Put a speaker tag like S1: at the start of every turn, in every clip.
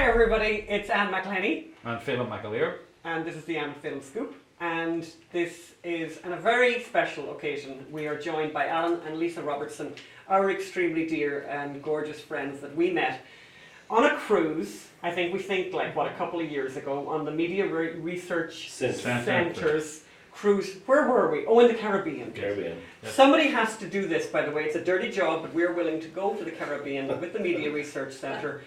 S1: Hi everybody, it's Ann
S2: Phelim Scoop.
S1: and this is the Ann Phelim Scoop, and this is on a very special occasion. We are joined by Alan and Lisa Robertson, our extremely dear and gorgeous friends that we met on a cruise. I think a couple of years ago on the Media Research Centre's cruise. Where were we? Oh, in the Caribbean.
S3: Caribbean.
S1: Somebody has to do this, by the way. It's a dirty job, but we're willing to go to the Caribbean with the Media Research Centre.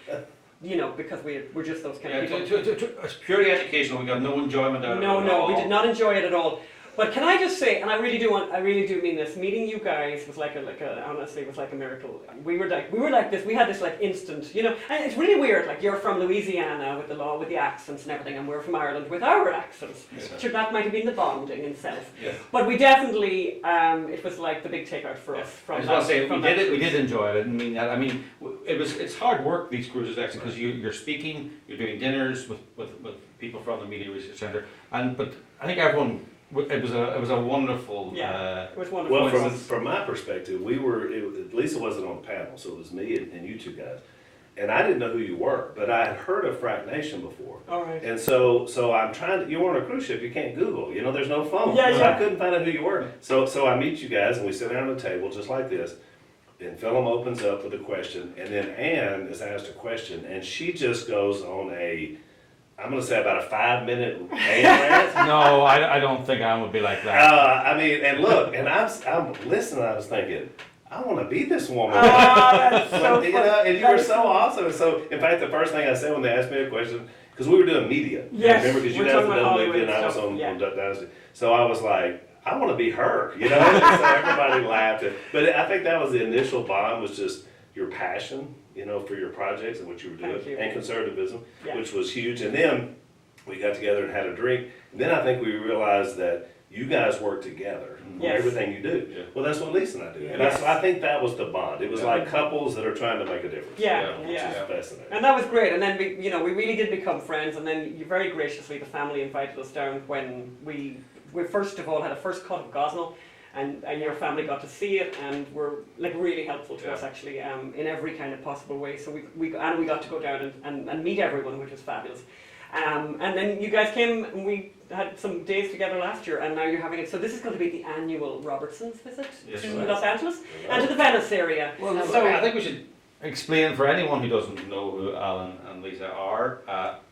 S1: You know, because we're just those kind of people.
S2: It's purely educational. We got no enjoyment out of it.
S1: No, we did not enjoy it at all. But can I just say, and I really do mean this. Meeting you guys was honestly, it was like a miracle. We were like this. We had this like instant, you know. And it's really weird. Like you're from Louisiana with the law, with the accents and everything, and we're from Ireland with our accents.
S3: Yeah.
S1: Sure, that might have been the bonding itself.
S3: Yeah.
S1: But we definitely, it was like the big takeout for us.
S2: I was going to say we did enjoy it. I didn't mean that. I mean, it's hard work, these cruises actually, because you're speaking, you're doing dinners with people from the Media Research Centre, but I think everyone. It was a wonderful.
S1: Yeah, it was wonderful.
S3: Well, from my perspective, Lisa wasn't on the panel, so it was me and you two guys, and I didn't know who you were, but I had heard of Frack Nation before.
S1: All right.
S3: And so I'm trying to. You're on a cruise ship. You can't Google. You know, there's no phone.
S1: Yeah,
S3: so
S1: yeah.
S3: I couldn't find out who you were. So I meet you guys, and we sit down at a table just like this. And Phelim opens up with a question, and then Ann is asked a question, and she just goes on I'm going to say about a 5-minute rant.
S2: No, I don't think I would be like that.
S3: I'm listening. I was thinking, I want to be this woman.
S1: That's so
S3: You know, and you were so awesome. And so, in fact, the first thing I said when they asked me a question, because we were doing media.
S1: Yes,
S3: Remember, because you
S1: we're
S3: guys
S1: talking
S3: were
S1: about
S3: doing media and I was
S1: Hollywood
S3: on
S1: stuff,
S3: Dynasty. So I was like, I want to be her. You know, so everybody laughed. But I think that was the initial bond, was just your passion, you know, for your projects and what you were doing, and conservatism, which was huge. And then we got together and had a drink. And then I think we realized that you guys work together on everything you do. Yeah. Well, that's what Lisa and I do. And I think that was the bond. It was like couples that are trying to make a difference. Which is fascinating.
S1: And that was great. And then we really did become friends. And then you very graciously, the family invited us down when we first of all had a first cut of Gosnell. And your family got to see it and were like really helpful to us actually in every kind of possible way. So we got to go down and meet everyone, which was fabulous. And then you guys came and we had some days together last year, and now you're having it. So this is going to be the annual Robertsons visit to Los Angeles and to the Venice area.
S2: Well, so I think we should explain for anyone who doesn't know who Alan and Lisa are.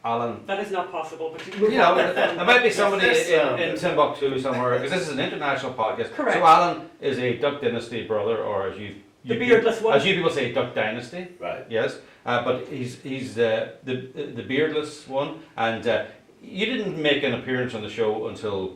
S2: Alan.
S1: That is not possible, but
S2: you know, there might be somebody in Timbuktu somewhere, because this is an international podcast.
S1: Correct.
S2: So Alan is a Duck Dynasty brother, or as you
S1: beardless one.
S2: As you people say, Duck Dynasty.
S3: Right.
S2: Yes. But he's the beardless one, and you didn't make an appearance on the show until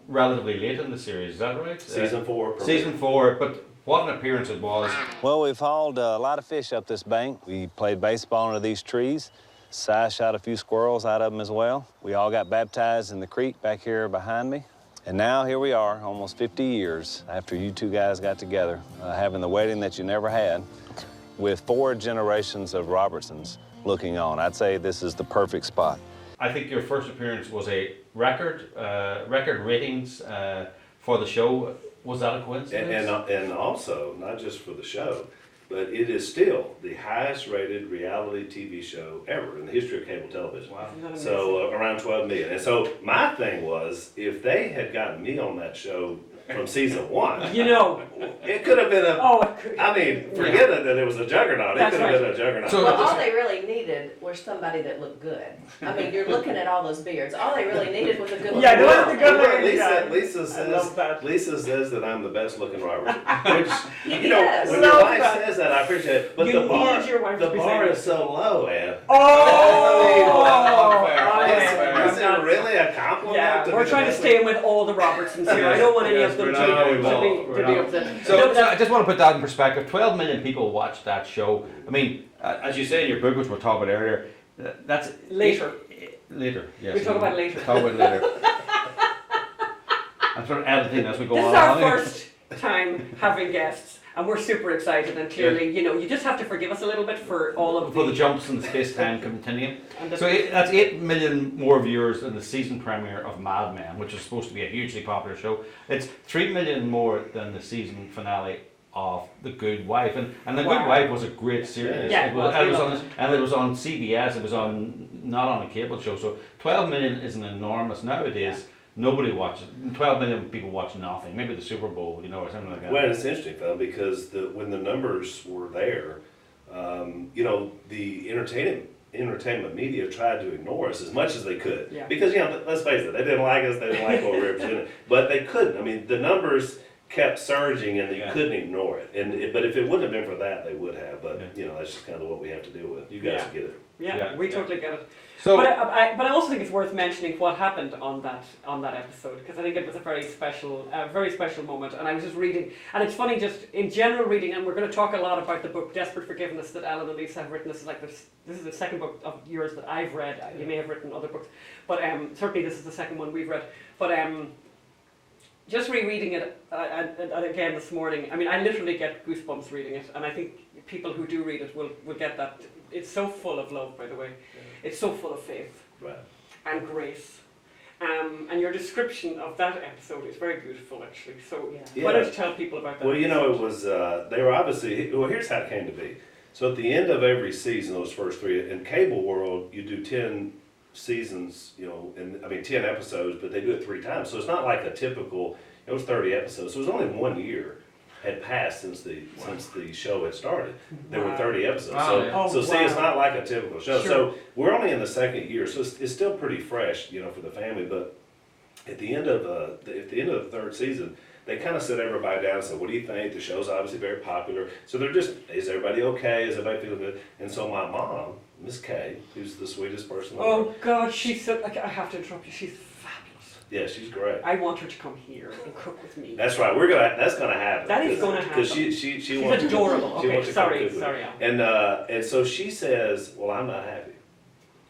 S2: relatively late in the series. Is that right?
S3: Season 4.
S2: Season 4, but. What an appearance it was.
S4: Well, we've hauled a lot of fish up this bank. We played baseball under these trees. Si shot a few squirrels out of them as well. We all got baptized in the creek back here behind me. And now here we are, almost 50 years after you two guys got together, having the wedding that you never had, with 4 generations of Robertsons looking on. I'd say this is the perfect spot.
S2: I think your first appearance was a record ratings for the show. Was that a coincidence?
S3: And also, not just for the show, but it is still the highest rated reality TV show ever in the history of cable television.
S2: Wow.
S3: So around 12 million. And so my thing was, if they had gotten me on that show from season 1,
S1: you know,
S3: it could have been forget it that it was a juggernaut. It could have been a juggernaut.
S5: So all they really needed was somebody that looked good. I mean, you're looking at all those beards. All they really needed was a good looking
S3: Lisa says that I'm the best looking Robertson. Which, when
S5: Yes.
S3: your wife says that, I appreciate it. But the bar is so low, Ann. Is it really a compliment?
S1: Yeah, we're trying to stay in with all the Robertsons here. I don't want any of them to be upset.
S2: So I just want to put that in perspective. 12 million people watched that show. I mean, as you say in your book, which we'll talk about earlier, that's
S1: later.
S2: Later, yes.
S1: We'll talk about it later.
S2: Talk about it later. I'm sort of editing as we go on.
S1: This is our first time having guests, and we're super excited. And clearly, you just have to forgive us a little bit for all of
S2: the jumps in the space-time continuum. So
S1: that's
S2: 8 million more viewers than the season premiere of Mad Men, which is supposed to be a hugely popular show. It's 3 million more than the season finale of The Good Wife, and The Good
S1: Wow.
S2: Wife was a great series.
S1: Yeah,
S2: it was
S1: lovely.
S2: and it was on CBS. It was not on a cable show. So 12 million is an enormous nowadays.
S1: Yeah.
S2: Nobody watches. 12 million people watch nothing. Maybe the Super Bowl, or something like that.
S3: Well, it's interesting, Phil, because when the numbers were there, the entertainment media tried to ignore us as much as they could.
S1: Yeah.
S3: Because, let's face it, they didn't like us, they didn't like what we represented. But they couldn't. I mean, the numbers kept surging and you couldn't ignore it. But if it wouldn't have been for that, they would have. But, that's just kind of what we have to deal with. You guys get it.
S1: Yeah, we totally get it.
S2: So,
S1: but I also think it's worth mentioning what happened on that episode, because I think it was a very special moment. And I was just reading, and it's funny, just in general reading, and we're going to talk a lot about the book Desperate Forgiveness that Alan and Lisa have written. This is the second book of yours that I've read. You may have written other books, but certainly this is the second one we've read. But just rereading it and again this morning, I mean, I literally get goosebumps reading it, and I think people who do read it will get that. It's so full of love, by the way. It's so full of faith and grace. And your description of that episode is very beautiful, actually. So why don't you tell people about that?
S3: Well, it was, they were obviously, here's how it came to be. So at the end of every season, those first 3, in cable world, you do 10 seasons, 10 episodes, but they do it 3 times. So it's not like a typical, it was 30 episodes. So it was only 1 year had passed since the show had started. There were 30 episodes.
S2: Wow.
S3: See, it's not like a typical show.
S1: Sure.
S3: So we're only in the 2nd year, so it's still pretty fresh, for the family. But at the end of the 3rd season, they kind of sit everybody down and said, "What do you think?" The show's obviously very popular, so they're just, "Is everybody okay? Is everybody feeling good?" And so my mom, Miss Kay, who's the sweetest person in the world.
S1: Oh God, she's so. I have to interrupt you. She's fabulous.
S3: Yeah, she's great.
S1: I want her to come here and cook with me.
S3: That's right. That's gonna happen.
S1: That is gonna happen.
S3: Because she's
S1: wants adorable.
S3: She
S1: Okay,
S3: wants to come
S1: sorry,
S3: cook with
S1: sorry.
S3: me. And so she says, "Well, I'm not happy."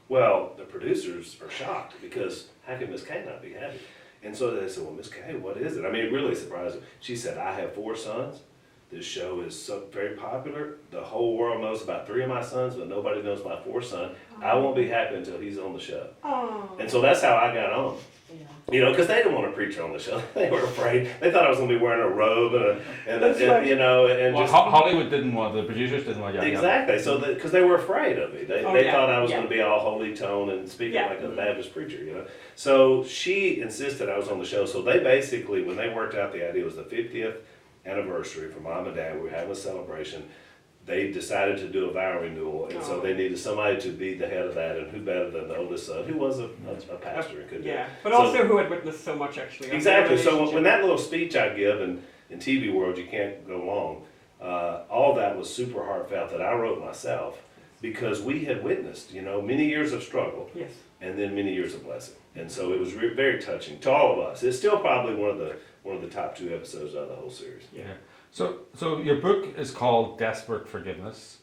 S3: Well, the producers are shocked because how can Miss Kay not be happy? And so they said, "Well, Miss Kay, what is it?" I mean, it really surprised them. She said, "I have 4 sons. This show is so very popular. The whole world knows about 3 of my sons, but nobody knows my 4th son. I won't be happy until he's on the show."
S1: Oh.
S3: And so that's how I got on. Because they didn't want a preacher on the show. They were afraid. They thought I was going to be wearing a robe and
S2: Hollywood didn't want, the producers didn't want.
S3: Exactly. So because they were afraid of me, they thought I was going to be all holy tone and speaking like a Baptist preacher. So she insisted I was on the show. So they basically, when they worked out the idea, it was the 50th anniversary for Mom and Dad. We were having a celebration. They decided to do a vow renewal, and so they needed somebody to be the head of that, and who better than the oldest son, who was a pastor and could do it.
S1: But also who had witnessed so much, actually.
S3: Exactly. So when that little speech I give, and in TV world you can't go long, all that was super heartfelt that I wrote myself, because we had witnessed, many years of struggle, and then many years of blessing, and so it was very touching to all of us. It's still probably one of the top 2 episodes out of the whole series.
S2: Yeah. So your book is called Desperate Forgiveness.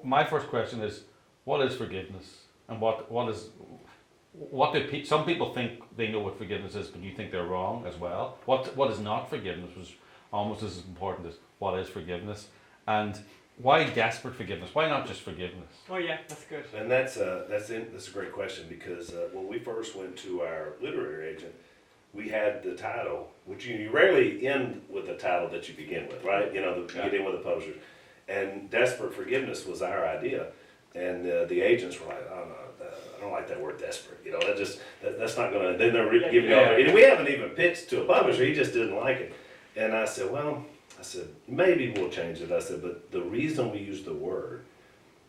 S2: My first question is, what is forgiveness, and some people think they know what forgiveness is, but you think they're wrong as well. What is not forgiveness was almost as important as what is forgiveness, and why desperate forgiveness? Why not just forgiveness?
S1: Oh yeah, that's good.
S3: And that's a great question, because when we first went to our literary agent, we had the title, which you rarely end with the title that you begin with, right? You get in with the publisher. And Desperate Forgiveness was our idea. And the agents were like, "Oh, no, I don't like that word desperate. That's not going to," then they're giving you all. And we haven't even pitched to a publisher, he just didn't like it. And I said, maybe we'll change it. I said, but the reason we use the word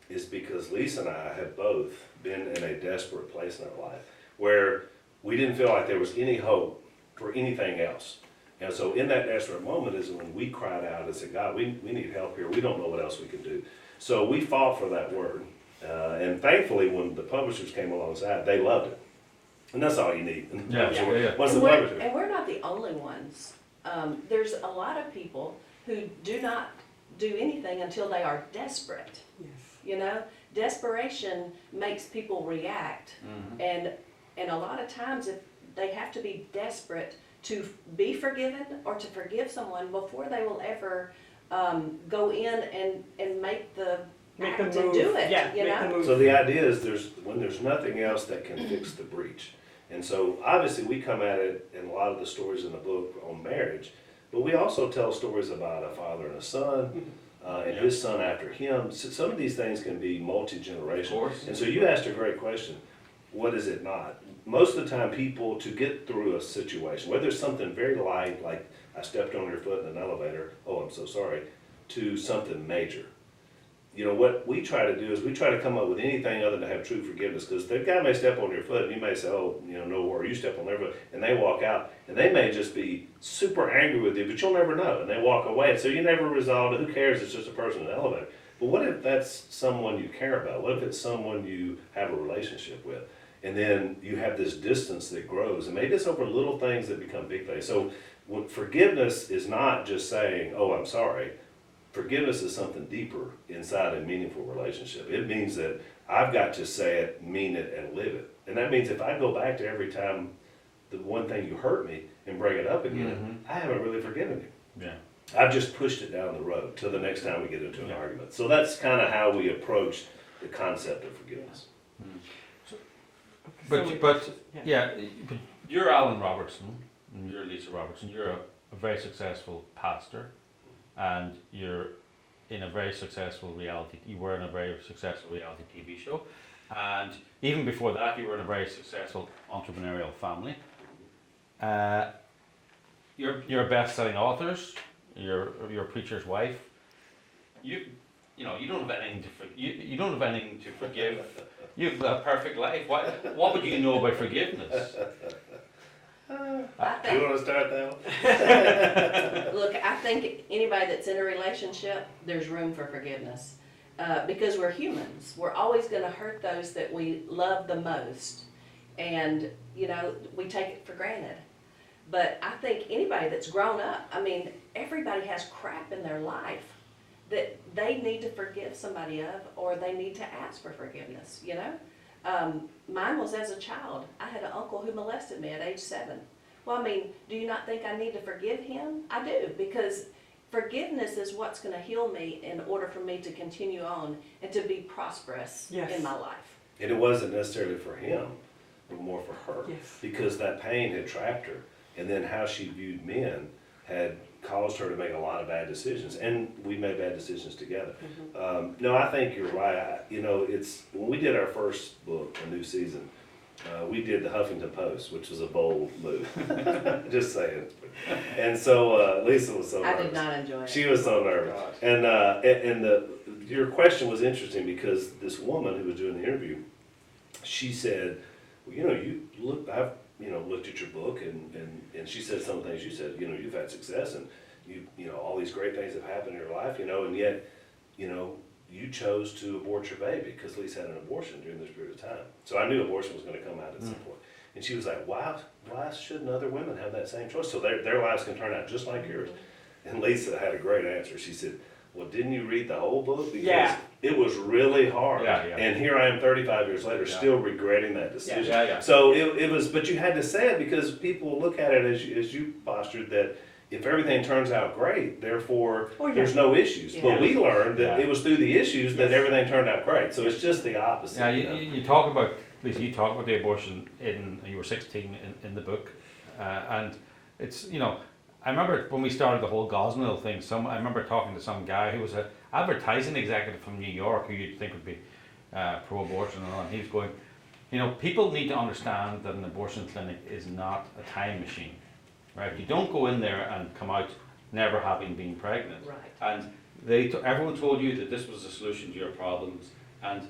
S3: is because Lisa and I have both been in a desperate place in our life where we didn't feel like there was any hope for anything else. And so in that desperate moment is when we cried out and said, "God, we need help here. We don't know what else we can do." So we fought for that word. And thankfully, when the publishers came alongside, they loved it. And that's all you need.
S5: And we're not the only ones. There's a lot of people who do not do anything until they are desperate.
S1: Yes.
S5: Desperation makes people react. And a lot of times, if they have to be desperate to be forgiven or to forgive someone before they will ever go in and make the act to do it.
S1: The move.
S3: So the idea is when there's nothing else that can fix the breach. And so obviously we come at it in a lot of the stories in the book on marriage, But we also tell stories about a father and a son, and his son after him. So some of these things can be multi-generational. And so you asked a great question. What is it not? Most of the time people, to get through a situation, whether it's something very light, like I stepped on your foot in an elevator, oh, I'm so sorry, to something major. You know, what we try to do is we try to come up with anything other than have true forgiveness, because the guy may step on your foot and you may say, oh, you know, no, or you step on their foot, and they walk out, and they may just be super angry with you, but you'll never know, and they walk away, so you never resolve it. Who cares? It's just a person in an elevator. But what if that's someone you care about? What if it's someone you have a relationship with? And then you have this distance that grows, and maybe it's over little things that become big things. So forgiveness is not just saying, oh, I'm sorry. Forgiveness is something deeper inside a meaningful relationship. It means that I've got to say it, mean it, and live it. And that means if I go back to every time the one thing you hurt me and bring it up again, I haven't really forgiven you.
S2: Yeah.
S3: I've just pushed it down the road till the next time we get into an argument. So that's kind of how we approach the concept of forgiveness.
S2: But you're Alan Robertson, and you're Lisa Robertson. You're a very successful pastor, and you're in a very successful reality. You were in a very successful reality TV show, and even before that, you were in a very successful entrepreneurial family. You're best-selling authors. You're a preacher's wife. You don't have anything to you don't have anything to forgive. You have a perfect life. What would you know about forgiveness?
S3: You want to start that one?
S5: Look, I think anybody that's in a relationship, there's room for forgiveness. Because we're humans. We're always going to hurt those that we love the most. And, you know, we take it for granted. But I think anybody that's grown up, I mean, everybody has crap in their life that they need to forgive somebody of, or they need to ask for forgiveness, you know? Mine was as a child. I had an uncle who molested me at age 7. Well, I mean, do you not think I need to forgive him? I do, because forgiveness is what's going to heal me in order for me to continue on and to be prosperous in my life.
S3: And it wasn't necessarily for him, but more for her.
S1: Yes.
S3: Because that pain had trapped her, and then how she viewed men had caused her to make a lot of bad decisions, and we made bad decisions together. No, I think you're right. It's when we did our first book, A New Season, we did the Huffington Post, which was a bold move. Just saying. And so Lisa was so nervous.
S5: I did not enjoy it.
S3: She was so nervous. And your question was interesting, because this woman who was doing the interview, she said, well, I've looked at your book, and she said some things. You said, you've had success, and all these great things have happened in your life, and yet, you chose to abort your baby because Lisa had an abortion during this period of time. So I knew abortion was going to come out at some point. And she was like, why shouldn't other women have that same choice? So their lives can turn out just like yours. And Lisa had a great answer. She said, well, didn't you read the whole book? Because it was really hard. And here I am 35 years later, still regretting that decision. So it was, but you had to say it because people look at it as you postured, that if everything turns out great, therefore there's no issues. But we learned that it was through the issues that everything turned out great. So it's just the opposite.
S2: Yeah, you talk about, Lisa, you talk about the abortion you were 16 in the book, and it's, I remember when we started the whole Gosnell thing, I remember talking to some guy who was an advertising executive from New York who you'd think would be pro-abortion and all, and he was going, people need to understand that an abortion clinic is not a time machine, right? You don't go in there and come out never having been pregnant.
S5: Right.
S2: And everyone told you that this was the solution to your problems, and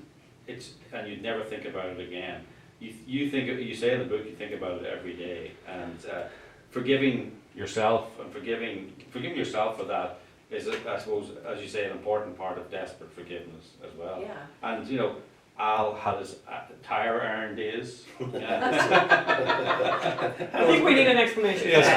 S2: you'd never think about it again. You say in the book, you think about it every day, and forgiving yourself and forgiving yourself for that is, I suppose, as you say, an important part of desperate forgiveness as well.
S5: Yeah.
S2: And Al had his tire iron days.
S1: I think we need an explanation.
S2: Yes.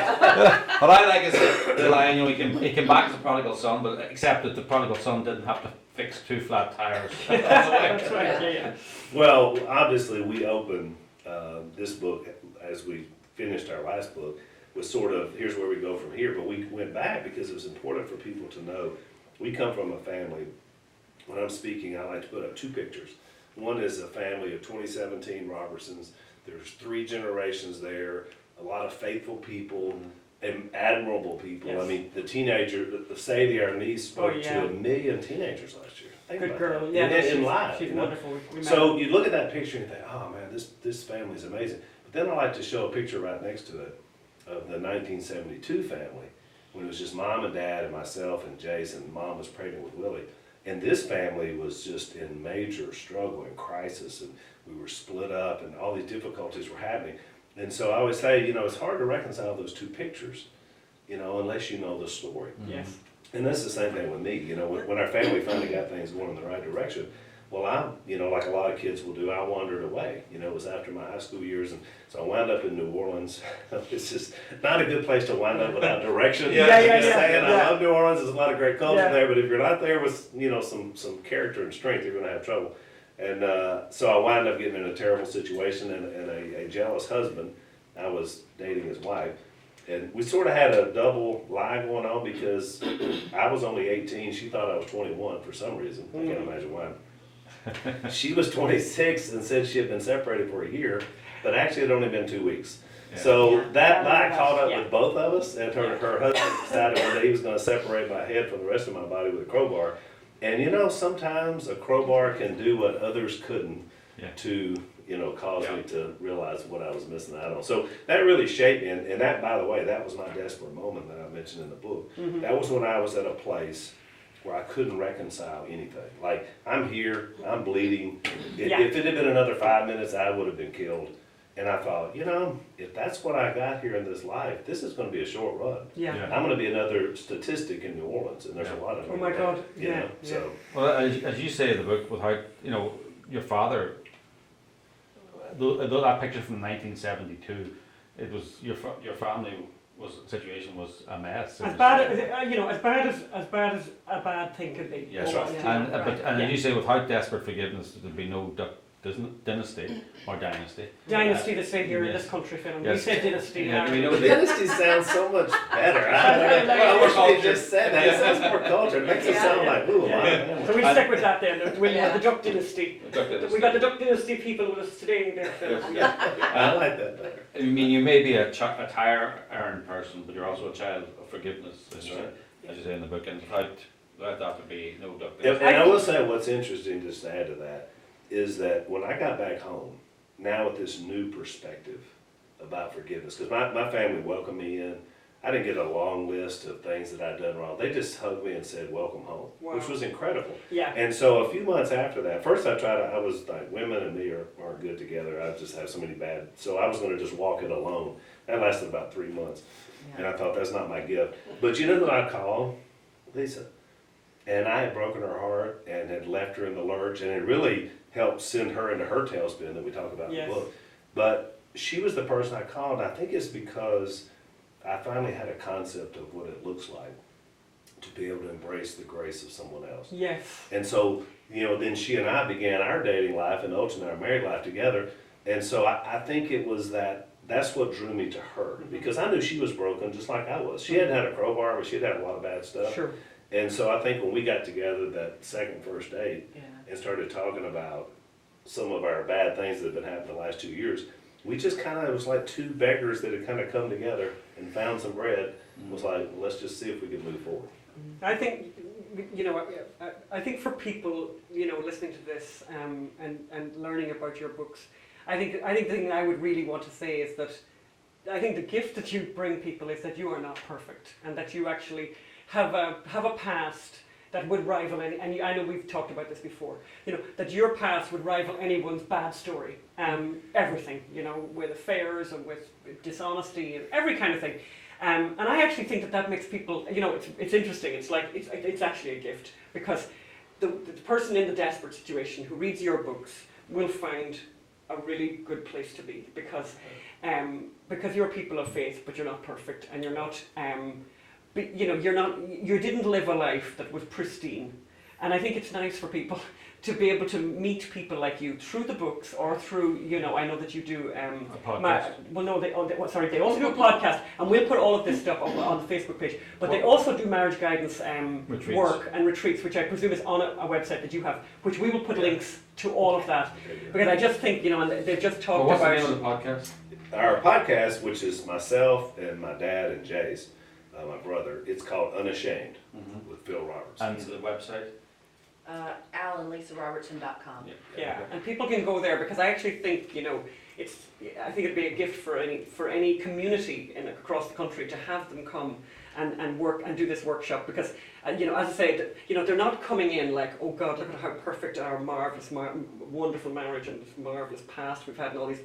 S2: What I like is the line, he came back as a prodigal son, but except that the prodigal son didn't have to fix 2 flat tires.
S1: That's right.
S3: Well, obviously we opened this book as we finished our last book was sort of, here's where we go from here, but we went back because it was important for people to know we come from a family. When I'm speaking, I like to put up 2 pictures. One is a family of 2017 Robertsons. There's 3 generations there, a lot of faithful people, admirable people.
S1: Yes.
S3: I mean, the teenager, Sadie, our niece, spoke
S1: Oh, yeah.
S3: to 1 million teenagers last year. Think
S1: Good
S3: about
S1: girl.
S3: that.
S1: Yeah,
S3: in,
S1: no,
S3: in live.
S1: she's
S3: You know?
S1: wonderful. We met
S3: So
S1: her.
S3: you look at that picture and you think, oh man, this family's amazing. But then I like to show a picture right next to it of the 1972 family, when it was just mom and dad and myself and Jason. Mom was pregnant with Willie. And this family was just in major struggle and crisis, and we were split up and all these difficulties were happening. And so I always say, you know, it's hard to reconcile those two pictures, you know, unless you know the story.
S1: Yes.
S3: And that's the same thing with me, you know, when our family finally got things going in the right direction, well, I, you know, like a lot of kids will do, I wandered away. You know, it was after my high school years, and so I wound up in New Orleans. It's just not a good place to wind up without direction.
S1: Yeah,
S3: I'm just saying, I love New Orleans, there's a lot of great culture
S1: Yeah.
S3: there, but if you're not there with, you know, some character and strength, you're gonna have trouble. And so I wound up getting in a terrible situation, and a jealous husband. I was dating his wife. And we sort of had a double lie going on because I was only 18. She thought I was 21 for some reason. I can't imagine why. She was 26 and said she had been separated for a year, but actually it had only been 2 weeks.
S2: Yeah.
S3: So
S1: Yeah.
S3: that lie caught up
S1: Yeah.
S3: with both of us, and her husband decided one day he was going to separate my head from the rest of my body with a crowbar. And you know, sometimes a crowbar can do what others couldn't
S2: Yeah.
S3: to, you know, cause
S2: Yeah.
S3: me to realize what I was missing out on. So that really shaped me, and that, by the way, that was my desperate moment that I mentioned in the book.
S1: Mm-hmm.
S3: That was when I was at a place where I couldn't reconcile anything. Like, I'm here, I'm bleeding.
S1: Yeah.
S3: If it had been another 5 minutes, I would have been killed. And I thought, you know, if that's what I got here in this life, this is going to be a short run.
S1: Yeah.
S2: Yeah.
S3: I'm going to be another statistic in New Orleans, and there's a lot of them.
S1: Oh my God.
S3: You
S1: Yeah.
S3: know, so.
S2: Well, as you say in the book, with how, you know, your father, though that picture from 1972, it was your family situation was a mess. It
S1: As
S2: was-
S1: bad as you know, as bad as a bad thing could be.
S2: Yes,
S3: right.
S2: and but
S1: Yeah.
S2: as you say, without desperate forgiveness, there'd be no dynasty or dynasty.
S1: Dynasty, they say here in
S2: Yes.
S1: this country, film.
S2: Yes.
S1: We say dynasty.
S2: Yeah, we know
S3: The
S2: they-
S3: Dynasty sounds so much better.
S1: Sounds like-
S3: I wish
S2: culture.
S3: we just said that. It sounds more culture. It makes it
S5: Yeah.
S3: sound like, ooh,
S1: Yeah.
S3: wow.
S1: So we'll stick with that then. We'll have the Duck Dynasty.
S2: Dynasty.
S1: We got the Duck Dynasty people with us today. There, Phil.
S3: I like that better.
S2: I mean, you may be a tire-iron person, but you're also a child of forgiveness,
S3: That's right.
S2: as you say in the book, and without that would be no duck.
S3: And I will say what's interesting, just to add to that, is that when I got back home, now with this new perspective about forgiveness, because my family welcomed me in. I didn't get a long list of things that I'd done wrong. They just hugged me and said, welcome home,
S1: Wow.
S3: which was incredible.
S1: Yeah.
S3: And so a few months after that, first I was like, women and me aren't good together. I just have so many bad, so I was gonna just walk it alone. That lasted about 3 months. And I thought, that's not my gift. But you know who I called? Lisa. And I had broken her heart and had left her in the lurch, and it really helped send her into her tailspin that we talk about
S1: Yes.
S3: in the book. But she was the person I called, and I think it's because I finally had a concept of what it looks like to be able to embrace the grace of someone else.
S1: Yes.
S3: And so, you know, then she and I began our dating life and ultimately our married life together. And so I think it was that's what drew me to her, because I knew she was broken just like I was. She hadn't had a crowbar, but she'd had a lot of bad stuff.
S1: Sure.
S3: And so I think when we got together that first date
S5: Yeah.
S3: and started talking about some of our bad things that have been happening the last 2 years, we just kind of, it was like two beggars that had kind of come together and found some bread. It was like, let's just see if we can move forward.
S1: I think, you know, I think for people, you know, listening to this and learning about your books, I think the thing I would really want to say is that I think the gift that you bring people is that you are not perfect, and that you actually have a past that would rival any, and I know we've talked about this before, you know, that your past would rival anyone's bad story, everything, you know, with affairs and with dishonesty and every kind of thing. And I actually think that makes people, you know, it's interesting. It's like, it's actually a gift, because the person in the desperate situation who reads your books will find a really good place to be, because you're people of faith, but you're not perfect, and you're not, you know, you didn't live a life that was pristine. And I think it's nice for people to be able to meet people like you through the books, or through, you know, I know that you do
S2: a podcast.
S1: they also do a podcast, and we'll put all of this stuff on the Facebook page, but they also do marriage guidance
S2: Retreats.
S1: work and retreats, which I presume is on a website that you have, which we will put links to all of that, because I just think, you know, and they've just talked
S2: What's the
S1: about
S2: name of the podcast?
S3: our podcast, which is myself and my dad and Jace, my brother, it's called Unashamed with Phil Robertson.
S2: And the website?
S5: AlanLisaRobertson.com.
S1: Yeah, and people can go there because I actually think, you know, I think it'd be a gift for any community across the country to have them come and work and do this workshop because, you know, as I said, you know, they're not coming in like, oh God, look at how perfect our marvelous, wonderful marriage and marvelous past we've had and all these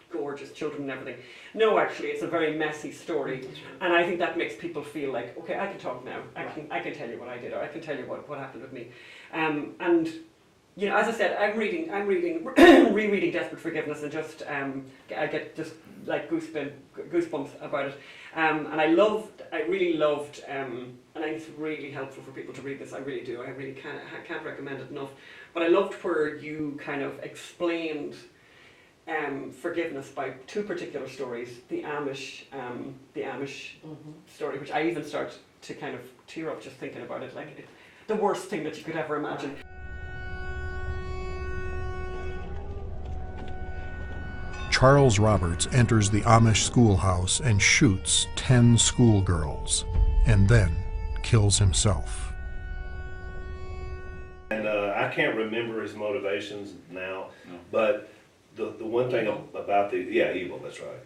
S1: gorgeous children and everything. No, actually, it's a very messy story, and I think that makes people feel like, okay, I can talk now. I can tell you what I did, or I can tell you what happened with me. And you know, as I said, I'm reading, rereading Desperate Forgiveness, and just I get just like goosebumps about it. And I really loved, and I think it's really helpful for people to read this. I really do. I really can't recommend it enough. But I loved where you kind of explained forgiveness by two particular stories. The Amish story, which I even start to kind of tear up just thinking about it. Like the worst thing that you could ever imagine.
S6: Charles Roberts enters the Amish schoolhouse and shoots 10 schoolgirls, and then kills himself.
S3: And I can't remember his motivations now, but the one thing about evil, that's right.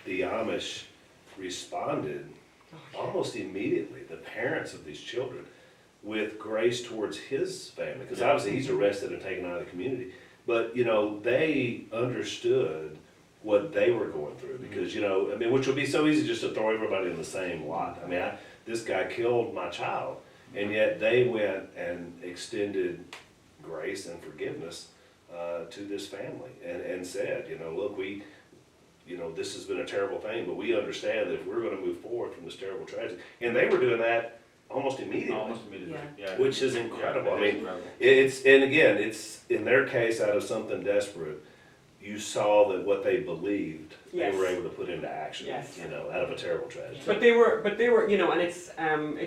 S3: The Amish responded almost immediately, the parents of these children, with grace towards his family, because obviously he's arrested and taken out of the community. But, you know, they understood what they were going through because, you know, I mean, which would be so easy just to throw everybody in the same lot. I mean, this guy killed my child, and yet they went and extended grace and forgiveness to this family and said, you know, look, this has been a terrible thing, but we understand that if we're going to move forward from this terrible tragedy. And they were doing that almost immediately.
S2: Yeah.
S3: Which is incredible.
S2: Yeah,
S3: I mean,
S2: incredible.
S3: it's in their case, out of something desperate, you saw that what they believed,
S1: Yes.
S3: they were able to put into action.
S1: Yes.
S3: You know, out of a terrible tragedy.
S1: But they were, you know, and it's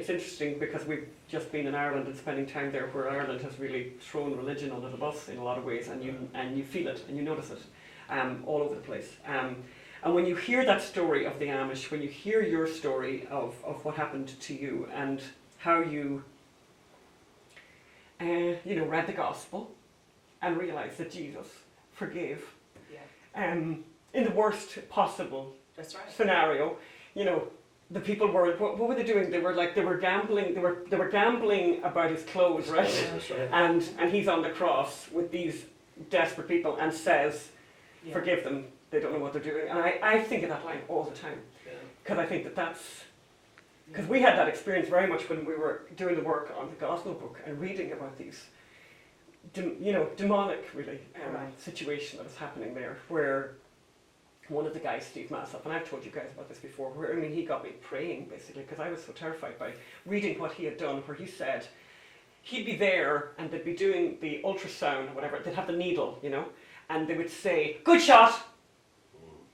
S1: interesting because we've just been in Ireland and spending time there, where Ireland has really thrown religion under the bus in a lot of ways, and you feel it and you notice it all over the place. And when you hear that story of the Amish, when you hear your story of what happened to you and how you, read the gospel and realized that Jesus forgave, in the worst possible scenario, you know, the people were, what were they doing? They were gambling. They were gambling about his clothes, right?
S3: That's right.
S1: And he's on the cross with these desperate people and says, forgive them. They don't know what they're doing. And I think of that line all the time. Because I think that's... Because we had that experience very much when we were doing the work on the Gosnell book and reading about these, demonic, really, situation that was happening there, where one of the guys, Steve Massoff, and I've told you guys about this before, he got me praying, basically, because I was so terrified by reading what he had done, where he said he'd be there and they'd be doing the ultrasound or whatever, they'd have the needle, you know, and they would say, good shot,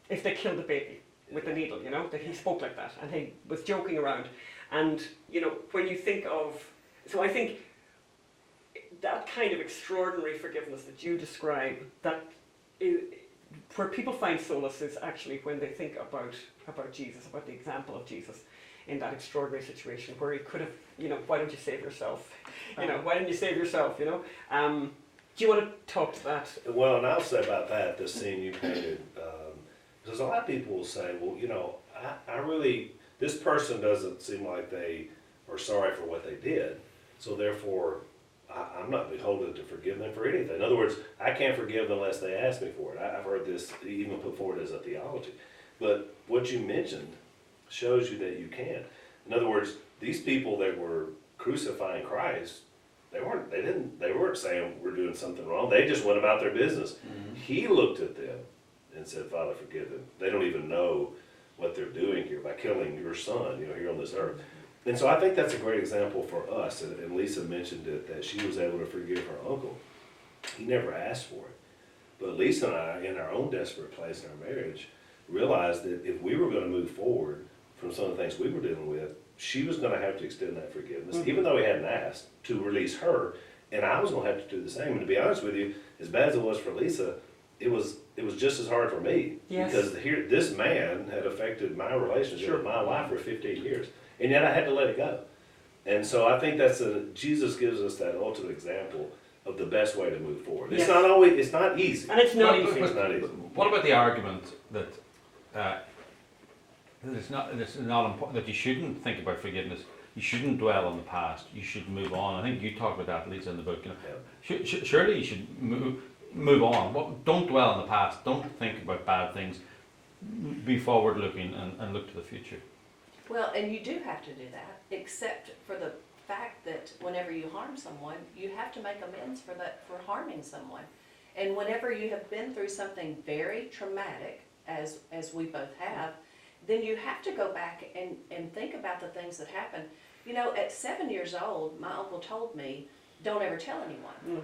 S1: if they killed the baby with the needle, you know, that he spoke like that, and he was joking around. And, you know, when you think of, so I think that kind of extraordinary forgiveness that you describe, that is, where people find solace is actually when they think about Jesus, about the example of Jesus in that extraordinary situation where he could have, you know, why don't you save yourself? You know, why didn't you save yourself, you know? Do you want to talk to that?
S3: Well, and I'll say about that, the scene you painted, because a lot of people will say, well, you know, I really, this person doesn't seem like they are sorry for what they did, so therefore I'm not beholden to forgive them for anything. In other words, I can't forgive them unless they ask me for it. I've heard this even put forward as a theology. But what you mentioned shows you that you can. In other words, these people that were crucifying Christ, they weren't saying we're doing something wrong. They just went about their business. Mm-hmm. He looked at them and said, Father, forgive them. They don't even know what they're doing here by killing your son, you know, here on this earth. And so I think that's a great example for us. And Lisa mentioned it, that she was able to forgive her uncle. He never asked for it. But Lisa and I, in our own desperate place in our marriage, realized that if we were going to move forward from some of the things we were dealing with, she was going to have to extend that forgiveness, even though he hadn't asked, to release her. And I was going to have to do the same. And to be honest with you, as bad as it was for Lisa, it was just as hard for me.
S1: Yes.
S3: Because this man had affected my relationship with my wife for 15 years. And yet I had to let it go. And so I think Jesus gives us that ultimate example of the best way to move forward.
S1: Yes.
S3: It's not easy.
S1: And it's not easy.
S3: It's not easy.
S2: What about the argument that it's not important, that you shouldn't think about forgiveness, you shouldn't dwell on the past, you should move on? I think you talk about that, Lisa, in the book. You know, surely you should move on. Don't dwell on the past. Don't think about bad things. Be forward looking and look to the future.
S5: Well, and you do have to do that, except for the fact that whenever you harm someone, you have to make amends for harming someone. And whenever you have been through something very traumatic, as we both have, then you have to go back and think about the things that happened. You know, at 7 years old, my uncle told me, don't ever tell anyone.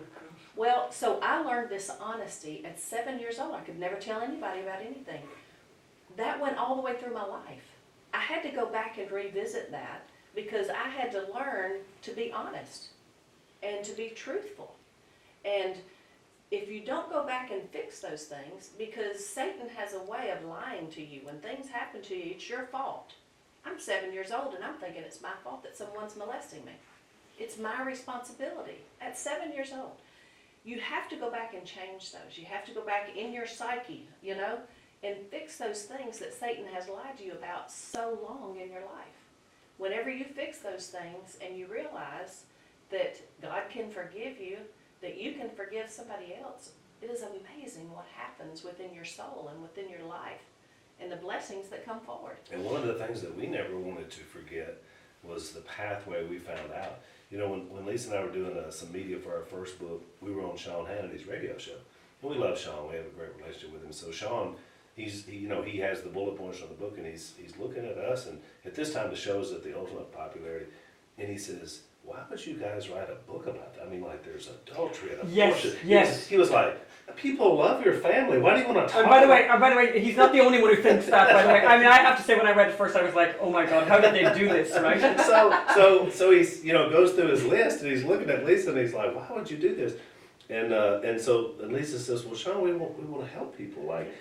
S5: Well, so I learned this honesty at 7 years old. I could never tell anybody about anything. That went all the way through my life. I had to go back and revisit that because I had to learn to be honest and to be truthful. And if you don't go back and fix those things, because Satan has a way of lying to you. When things happen to you, it's your fault. I'm 7 years old and I'm thinking it's my fault that someone's molesting me. It's my responsibility at 7 years old. You have to go back and change those. You have to go back in your psyche, you know, and fix those things that Satan has lied to you about so long in your life. Whenever you fix those things and you realize that God can forgive you, that you can forgive somebody else, it is amazing what happens within your soul and within your life and the blessings that come forward.
S3: And one of the things that we never wanted to forget was the pathway we found out. You know, when Lisa and I were doing some media for our first book, we were on Sean Hannity's radio show. And we love Sean. We have a great relationship with him. So Sean, he has the bullet points on the book, and he's looking at us. And at this time, the show is at the ultimate popularity. And he says, why would you guys write a book about that? I mean, like, there's adultery and abortion.
S1: Yes.
S3: He was like, people love your family. Why do you want to talk
S1: By the way, he's not the only one who thinks that, by the way. I mean, I have to say, when I read it first, I was like, oh my God, how did they do this, right?
S3: So he's, goes through his list, and he's looking at Lisa, and he's like, why would you do this? And Lisa says, well, Sean, we want to help people. Like,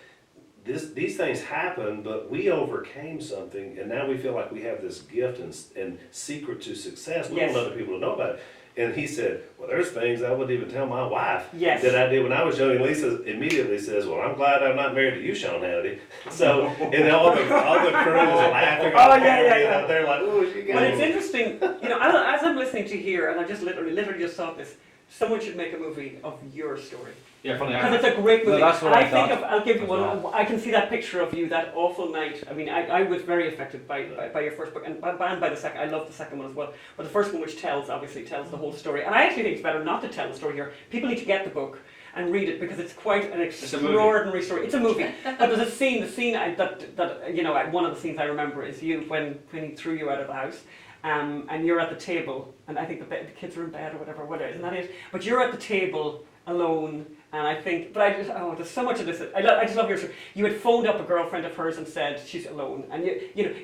S3: these things happen, but we overcame something, and now we feel like we have this gift and secret to success. We want other people to know about it. And he said, well, there's things I wouldn't even tell my wife that I did when I was young. And Lisa immediately says, well, I'm glad I'm not married to you, Sean Hannity. So, and all the crew is laughing.
S1: Oh, yeah.
S3: They're like, oh, she got
S1: But it's interesting, as I'm listening to here, and I just literally just thought this, someone should make a movie of your story.
S2: Yeah, funny.
S1: Because it's a great movie.
S2: No, that's what I thought.
S1: I'll give you one. I can see that picture of you that awful night. I mean, I was very affected by your first book, and by the second. I love the second one as well. But the first one, which obviously tells the whole story. And I actually think it's better not to tell the story here. People need to get the book and read it, because it's quite an extraordinary story. It's a movie. But there's a scene. The scene one of the scenes I remember is you when he threw you out of the house. And you're at the table, and I think the kids are in bed or whatever, isn't that it? But you're at the table alone, and I think, there's so much of this. I just love your story. You had phoned up a girlfriend of hers and said she's alone, and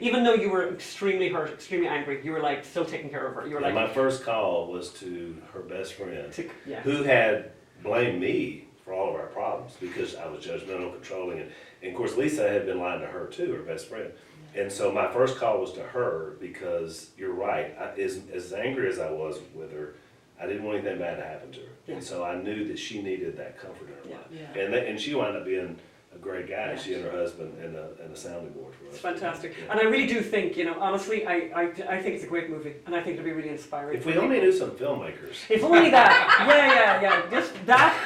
S1: even though you were extremely hurt, extremely angry, you were like still taking care of her. You were like,
S3: my first call was to her best friend, who had blamed me for all of our problems because I was judgmental, controlling, and of course Lisa had been lying to her too, her best friend. And so my first call was to her, because you're right, as angry as I was with her, I didn't want anything bad to happen to her. Yeah. And so I knew that she needed that comfort in her life. Yeah. And she wound up being a great guy. She and her husband and a sounding board for us.
S1: It's fantastic. Yeah. And I really do think, honestly, I think it's a great movie, and I think it'll be really inspiring.
S3: If we only knew some filmmakers.
S1: If only that. Yeah. Just that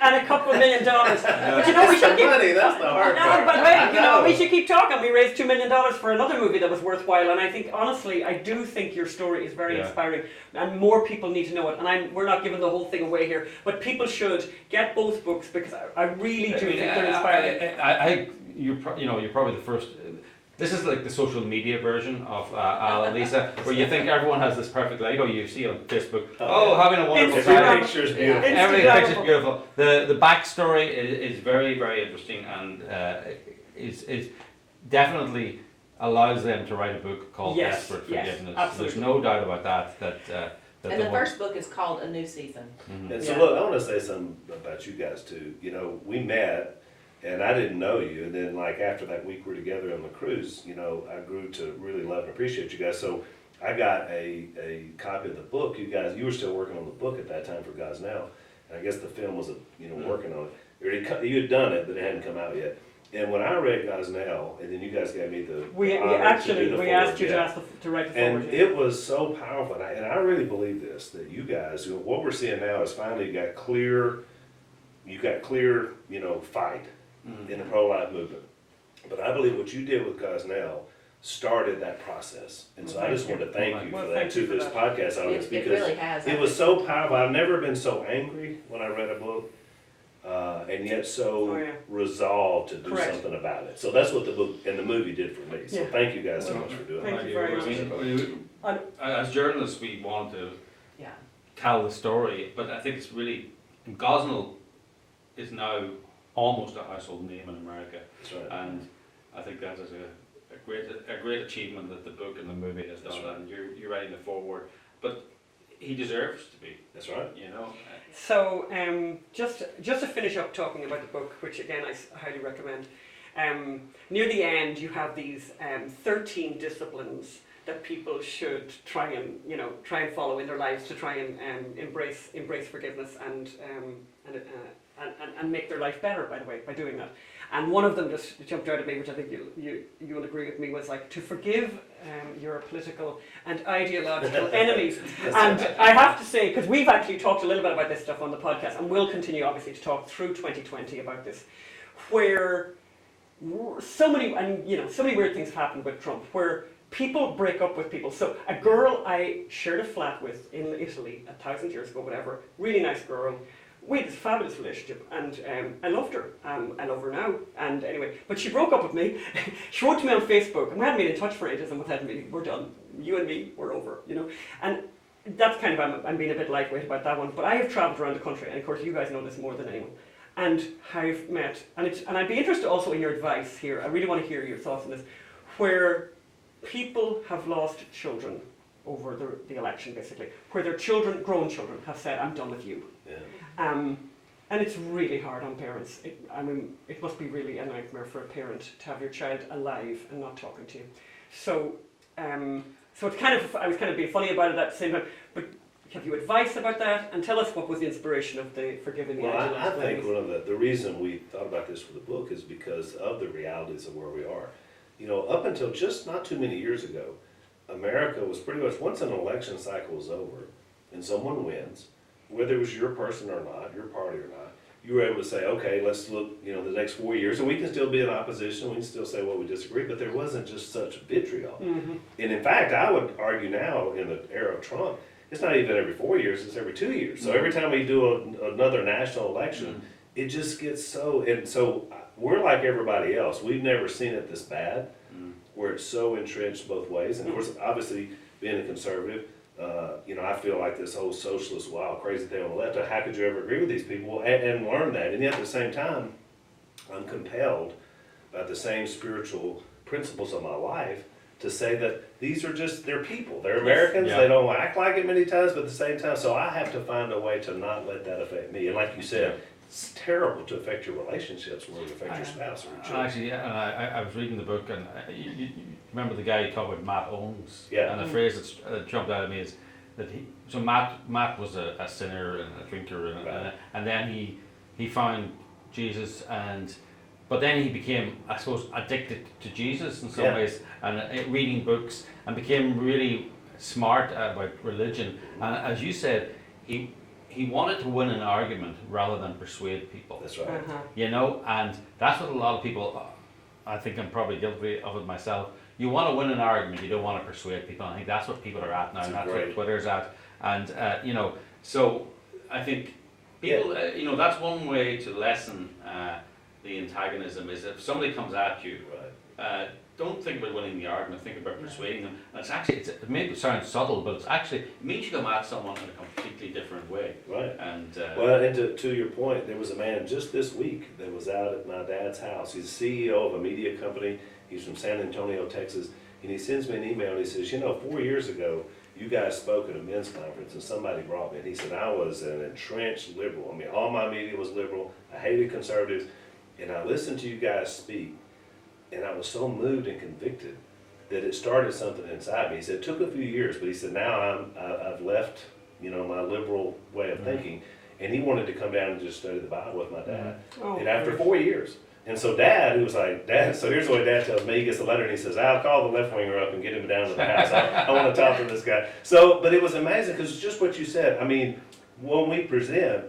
S1: and a couple $1 million. But we should keep
S3: money, that's the hard part.
S1: But hey, we should keep talking. We raised $2 million for another movie that was worthwhile, and I think, honestly, I do think your story is very inspiring, and more people need to know it. And we're not giving the whole thing away here, but people should get both books, because I really do think they're inspiring.
S2: You're probably the first. This is like the social media version of Al and Lisa, where you think everyone has this perfect life. You see on Facebook, having a wonderful time.
S3: Every picture is beautiful.
S2: Every picture is beautiful. The backstory is very, very interesting, and is definitely allows them to write a book called Desperate Forgiveness.
S1: Absolutely.
S2: There's no doubt about that
S5: And the first book is called A New Season.
S3: And so look, I want to say something about you guys too. You know, we met and I didn't know you. And then like after that week we were together on the cruise, you know, I grew to really love and appreciate you guys. So I got a copy of the book. You were still working on the book at that time for Gosnell. And I guess the film was, working on it. You had done it, but it hadn't come out yet. And when I read Gosnell, and then you guys gave me the
S1: we asked you to write the foreword.
S3: And it was so powerful, and I really believe this, that you guys, what we're seeing now is finally you got clear, fight in the pro-life movement. But I believe what you did with Gosnell started that process. And so I just want to thank you for that to this podcast audience, because
S5: it really has.
S3: It was so powerful. I've never been so angry when I read a book. And yet so resolved to do something about it. So that's what the book and the movie did for me. So thank you guys so much for doing that.
S1: Thank you very much.
S2: As journalists, we want to tell the story, but I think it's really, Gosnell is now almost a household name in America.
S3: That's right.
S2: And I think that is a great achievement that the book and the movie has done, and you're writing the foreword. But he deserves to be.
S3: That's right.
S2: You know.
S1: So just to finish up talking about the book, which again I highly recommend. Near the end, you have these 13 disciplines that people should try and follow in their lives to try and embrace forgiveness and make their life better. By the way, by doing that. And one of them just jumped out at me, which I think you will agree with me, was like to forgive your political and ideological enemies. And I have to say, because we've actually talked a little bit about this stuff on the podcast, and we'll continue obviously to talk through 2020 about this, where so many weird things have happened with Trump, where people break up with people. So a girl I shared a flat with in Italy 1,000 years ago, whatever, really nice girl. We had this fabulous relationship, and I loved her. I love her now. And anyway, but she broke up with me. She wrote to me on Facebook, and we hadn't been in touch for ages, and we said, we're done. You and me, we're over, And that's kind of, I'm being a bit lightweight about that one, but I have travelled around the country, and of course you guys know this more than anyone, and I've met, and I'd be interested also in your advice here. I really want to hear your thoughts on this, where people have lost children over the election, basically, where their grown children, have said, I'm done with you.
S3: Yeah.
S1: And it's really hard on parents. It must be really a nightmare for a parent to have your child alive and not talking to you. So it's I was kind of being funny about it at the same time, but have you advice about that? And tell us what was the inspiration of the Forgiving the
S3: Well, I think one of the reason we thought about this for the book is because of the realities of where we are. Up until just not too many years ago, America was pretty much, once an election cycle was over and someone wins, whether it was your person or not, your party or not, you were able to say, okay, let's look, the next 4 years, and we can still be in opposition, we can still say what we disagree, but there wasn't just such vitriol. Mm-hmm. And in fact, I would argue now, in the era of Trump, it's not even every 4 years, it's every 2 years. So every time we do another national election, it just gets so we're like everybody else. We've never seen it this bad, where it's so entrenched both ways. And of course, obviously, being a conservative, I feel like this whole socialist, wild, crazy thing on the left, how could you ever agree with these people and learn that? And yet at the same time, I'm compelled by the same spiritual principles of my life to say that these are they're people. They're Americans. Yeah. They don't act like it many times, but at the same time, so I have to find a way to not let that affect me. And like you said, it's terrible to affect your relationships more than it affect your spouse or your children.
S2: Actually, I was reading the book, and you remember the guy you talked about, Matt Owens?
S3: Yeah.
S2: And the phrase that jumped out at me is that Matt was a sinner and a drinker, and then he found Jesus, but then he became, I suppose, addicted to Jesus in some ways, and reading books, and became really smart about religion. And as you said, he wanted to win an argument rather than persuade people.
S3: That's right.
S1: Uh-huh.
S2: And that's what a lot of people, I think I'm probably guilty of it myself. You want to win an argument, you don't want to persuade people. I think that's what people are at now, and that's what Twitter's at. And, so I think people, that's one way to lessen the antagonism, is if somebody comes at you, don't think about winning the argument, think about persuading them. And it's actually, it may sound subtle, but it means you come at someone in a completely different way.
S3: Right.
S2: And
S3: to your point, there was a man just this week that was out at my dad's house. He's CEO of a media company. He's from San Antonio, Texas. And he sends me an email and he says, 4 years ago, you guys spoke at a men's conference and somebody brought me, and he said, I was an entrenched liberal. I mean, all my media was liberal. I hated conservatives. And I listened to you guys speak, and I was so moved and convicted that it started something inside me. He said, it took a few years, but he said, now I've left, my liberal way of thinking. And he wanted to come down and just study the Bible with my dad.
S1: Oh,
S3: and after 4 years. And so Dad, who was like, Dad, so here's the way Dad tells me, he gets a letter and he says, I'll call the left winger up and get him down to the house. I want to talk to this guy. So, but it was amazing because just what you said. I mean, when we present,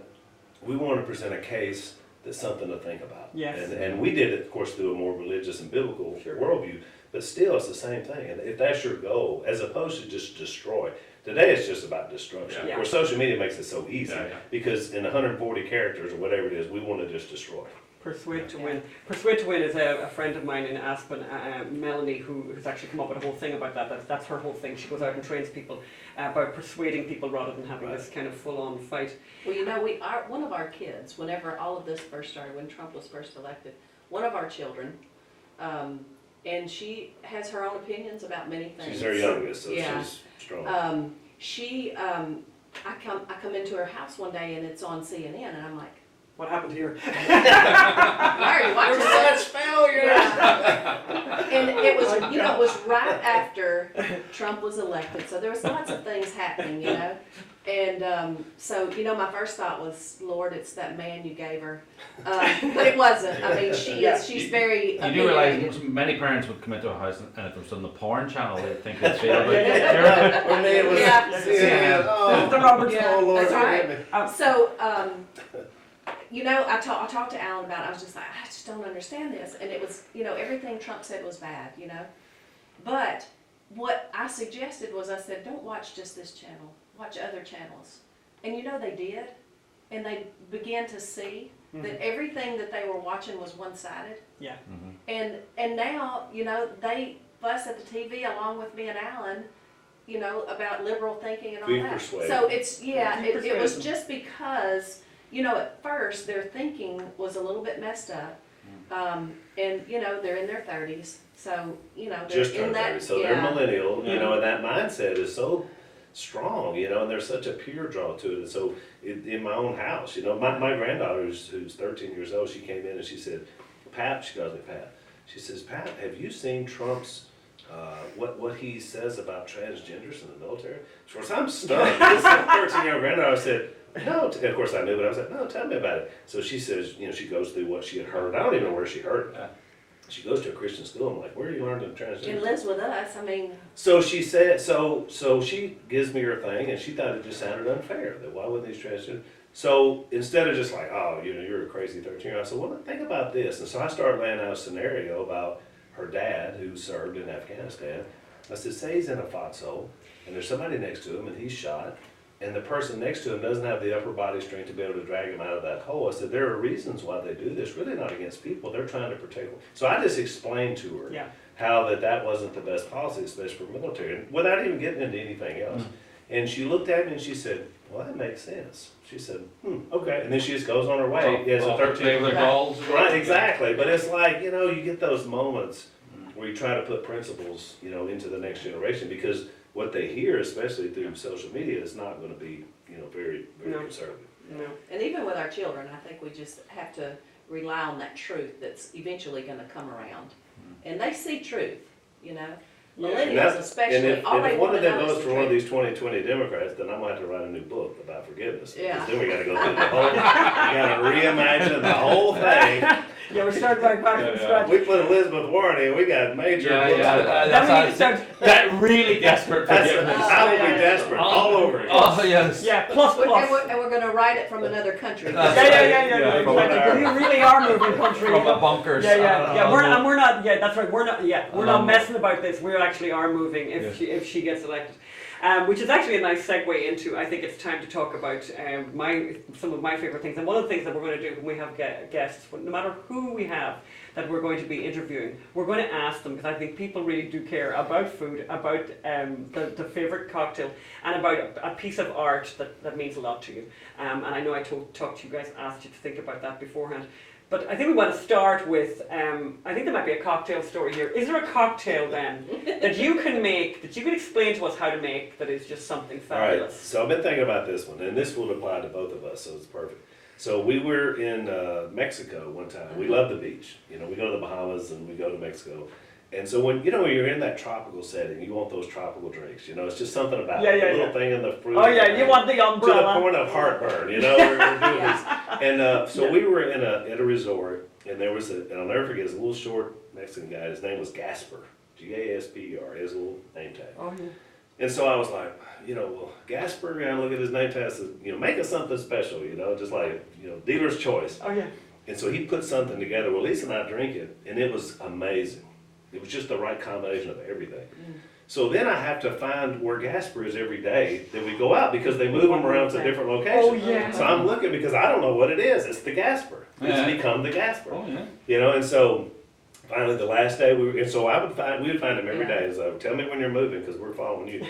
S3: we want to present a case that's something to think about.
S1: Yes.
S3: And we did it, of course, through a more religious and biblical worldview. But still, it's the same thing. And if that's your goal, as opposed to just destroy. Today, it's just about destruction.
S1: Yeah.
S3: Where social media makes it so easy. Because in 140 characters or whatever it is, we want to just destroy.
S1: Persuade to Win. Persuade to Win is a friend of mine in Aspen, Melanie, who has actually come up with a whole thing about that. That's her whole thing. She goes out and trains people about persuading people rather than having this kind of full-on fight.
S5: Well, one of our kids, whenever all of this first started, when Trump was first elected, one of our children, and she has her own opinions about many things.
S3: She's her youngest, so
S5: Yeah.
S3: she's strong.
S5: I come into her house one day and it's on CNN, and I'm like,
S1: What happened here?
S5: why are you watching
S3: You're
S5: this?
S3: such failures!
S5: Yeah. And it was, it was right after Trump was elected, so there was lots of things happening, And so, my first thought was, Lord, it's that man you gave her. But it wasn't. I mean, she's very
S2: You do realize
S5: opinionated.
S2: many parents would come into a house and if it was on the porn channel, they'd think it's real.
S3: Or me, it was
S5: Yeah.
S3: oh,
S1: The Robertsons.
S5: Yeah,
S3: oh Lord,
S5: that's right.
S3: forgive me.
S5: So, I talked to Alan about it. I was just like, I just don't understand this. And it was, everything Trump said was bad, But what I suggested was, I said, don't watch just this channel. Watch other channels. And they did. And they began to see that everything that they were watching was one-sided.
S1: Yeah.
S5: And now, they fuss at the TV along with me and Alan, about liberal thinking and all
S3: Be
S5: that.
S3: persuaded.
S5: So it's, it was
S1: persuaded.
S5: just because, at first their thinking was a little bit messed up. And, they're in their 30s. So, they're
S3: Just
S5: in
S3: turned
S5: that.
S3: 30, so they're millennial, and that mindset is so strong, and there's such a pure draw to it. And so in my own house, my granddaughter who's 13 years old, she came in and she said, Pat, she calls me Pat, she says, Pat, have you seen Trump's, what he says about transgenders in the military? Of course, I'm stunned. This 13-year-old granddaughter said, no, and of course I knew, but I was like, no, tell me about it. So she says, she goes through what she had heard. I don't even know where she heard it. She goes to a Christian school. I'm like, where are you learning transgender?
S5: And lives with us. I mean.
S3: So she said, so she gives me her thing, and she thought it just sounded unfair. That why wouldn't these transgender? So instead of just like, oh, you're a crazy 13-year-old, I said, well, think about this. And so I started laying out a scenario about her dad who served in Afghanistan. I said, say he's in a foxhole, and there's somebody next to him, and he's shot. And the person next to him doesn't have the upper body strength to be able to drag him out of that hole. I said, there are reasons why they do this, really not against people. They're trying to protect them. So I just explained to her how that wasn't the best policy, especially for military, without even getting into anything else. And she looked at me and she said, well, that makes sense. She said, okay. And then she just goes on her way. As a 13-year-old.
S2: goals.
S3: Right, exactly. But it's like, you get those moments where you try to put principles, into the next generation, because what they hear, especially through social media, is not going to be, very, very conservative.
S1: No.
S5: And even with our children, I think we just have to rely on that truth that's eventually going to come around. And they see truth, Millennials especially, all they
S3: if
S5: want
S3: one
S5: to
S3: of them
S5: know is
S3: votes
S5: the
S3: for one of
S5: truth.
S3: these 2020 Democrats, then I'm going to have to write a new book about forgiveness.
S5: Yeah.
S3: Because then we got to go through the whole, we got to reimagine the whole thing.
S1: We're starting back from scratch.
S3: We put Elizabeth Warren in, we got major books.
S2: That really desperate forgiveness.
S3: I will be desperate all over again.
S2: Oh, yes.
S1: Yeah, plus.
S5: And we're going to write it from another country.
S2: Yeah,
S1: Exactly. We really are moving country.
S2: From a bunkers.
S1: We're not. Yeah, that's right. We're not messing about this. We actually are moving if she gets elected. Which is actually a nice segue into, I think it's time to talk about some of my favourite things. And one of the things that we're going to do when we have guests, no matter who we have that we're going to be interviewing, we're going to ask them, because I think people really do care about food, about the favourite cocktail, and about a piece of art that means a lot to you. And I know I talked to you guys, asked you to think about that beforehand. But I think we want to start with, I think there might be a cocktail story here. Is there a cocktail then that you can make, that you can explain to us how to make, that is just something
S3: All right,
S1: fabulous?
S3: so I've been thinking about this one, and this will apply to both of us, so it's perfect. So we were in Mexico one time. We love the beach. You know, we go to the Bahamas and we go to Mexico. And so when you're in that tropical setting, you want those tropical drinks. You know, it's just something about
S1: Yeah,
S3: it.
S1: yeah,
S3: The little
S1: yeah.
S3: thing in the fruit.
S1: Oh yeah, you want the
S3: to the
S1: umbrella.
S3: point of heartburn. You know, we're doing
S5: Yeah.
S3: this. And so
S1: Yeah.
S3: we were at a resort, and there was and I'll never forget, this little short Mexican guy. His name was Gasper, Gasper. His little name tag.
S1: Oh yeah.
S3: And so I was like, well, Gasper, I look at his name tag, says, make us something special, just like, dealer's choice.
S1: Oh yeah.
S3: And so he put something together. Well, Lisa and I drink it, and it was amazing. It was just the right combination of everything. So then I have to find where Gasper is every day that we go out, because they move them around to different locations.
S1: Oh yeah.
S3: So I'm looking because I don't know what it is. It's the Gasper.
S2: Yeah.
S3: It's become the Gasper.
S2: Oh, yeah.
S3: And so finally the last day we would find him every day. So tell me when you're moving, because we're following you.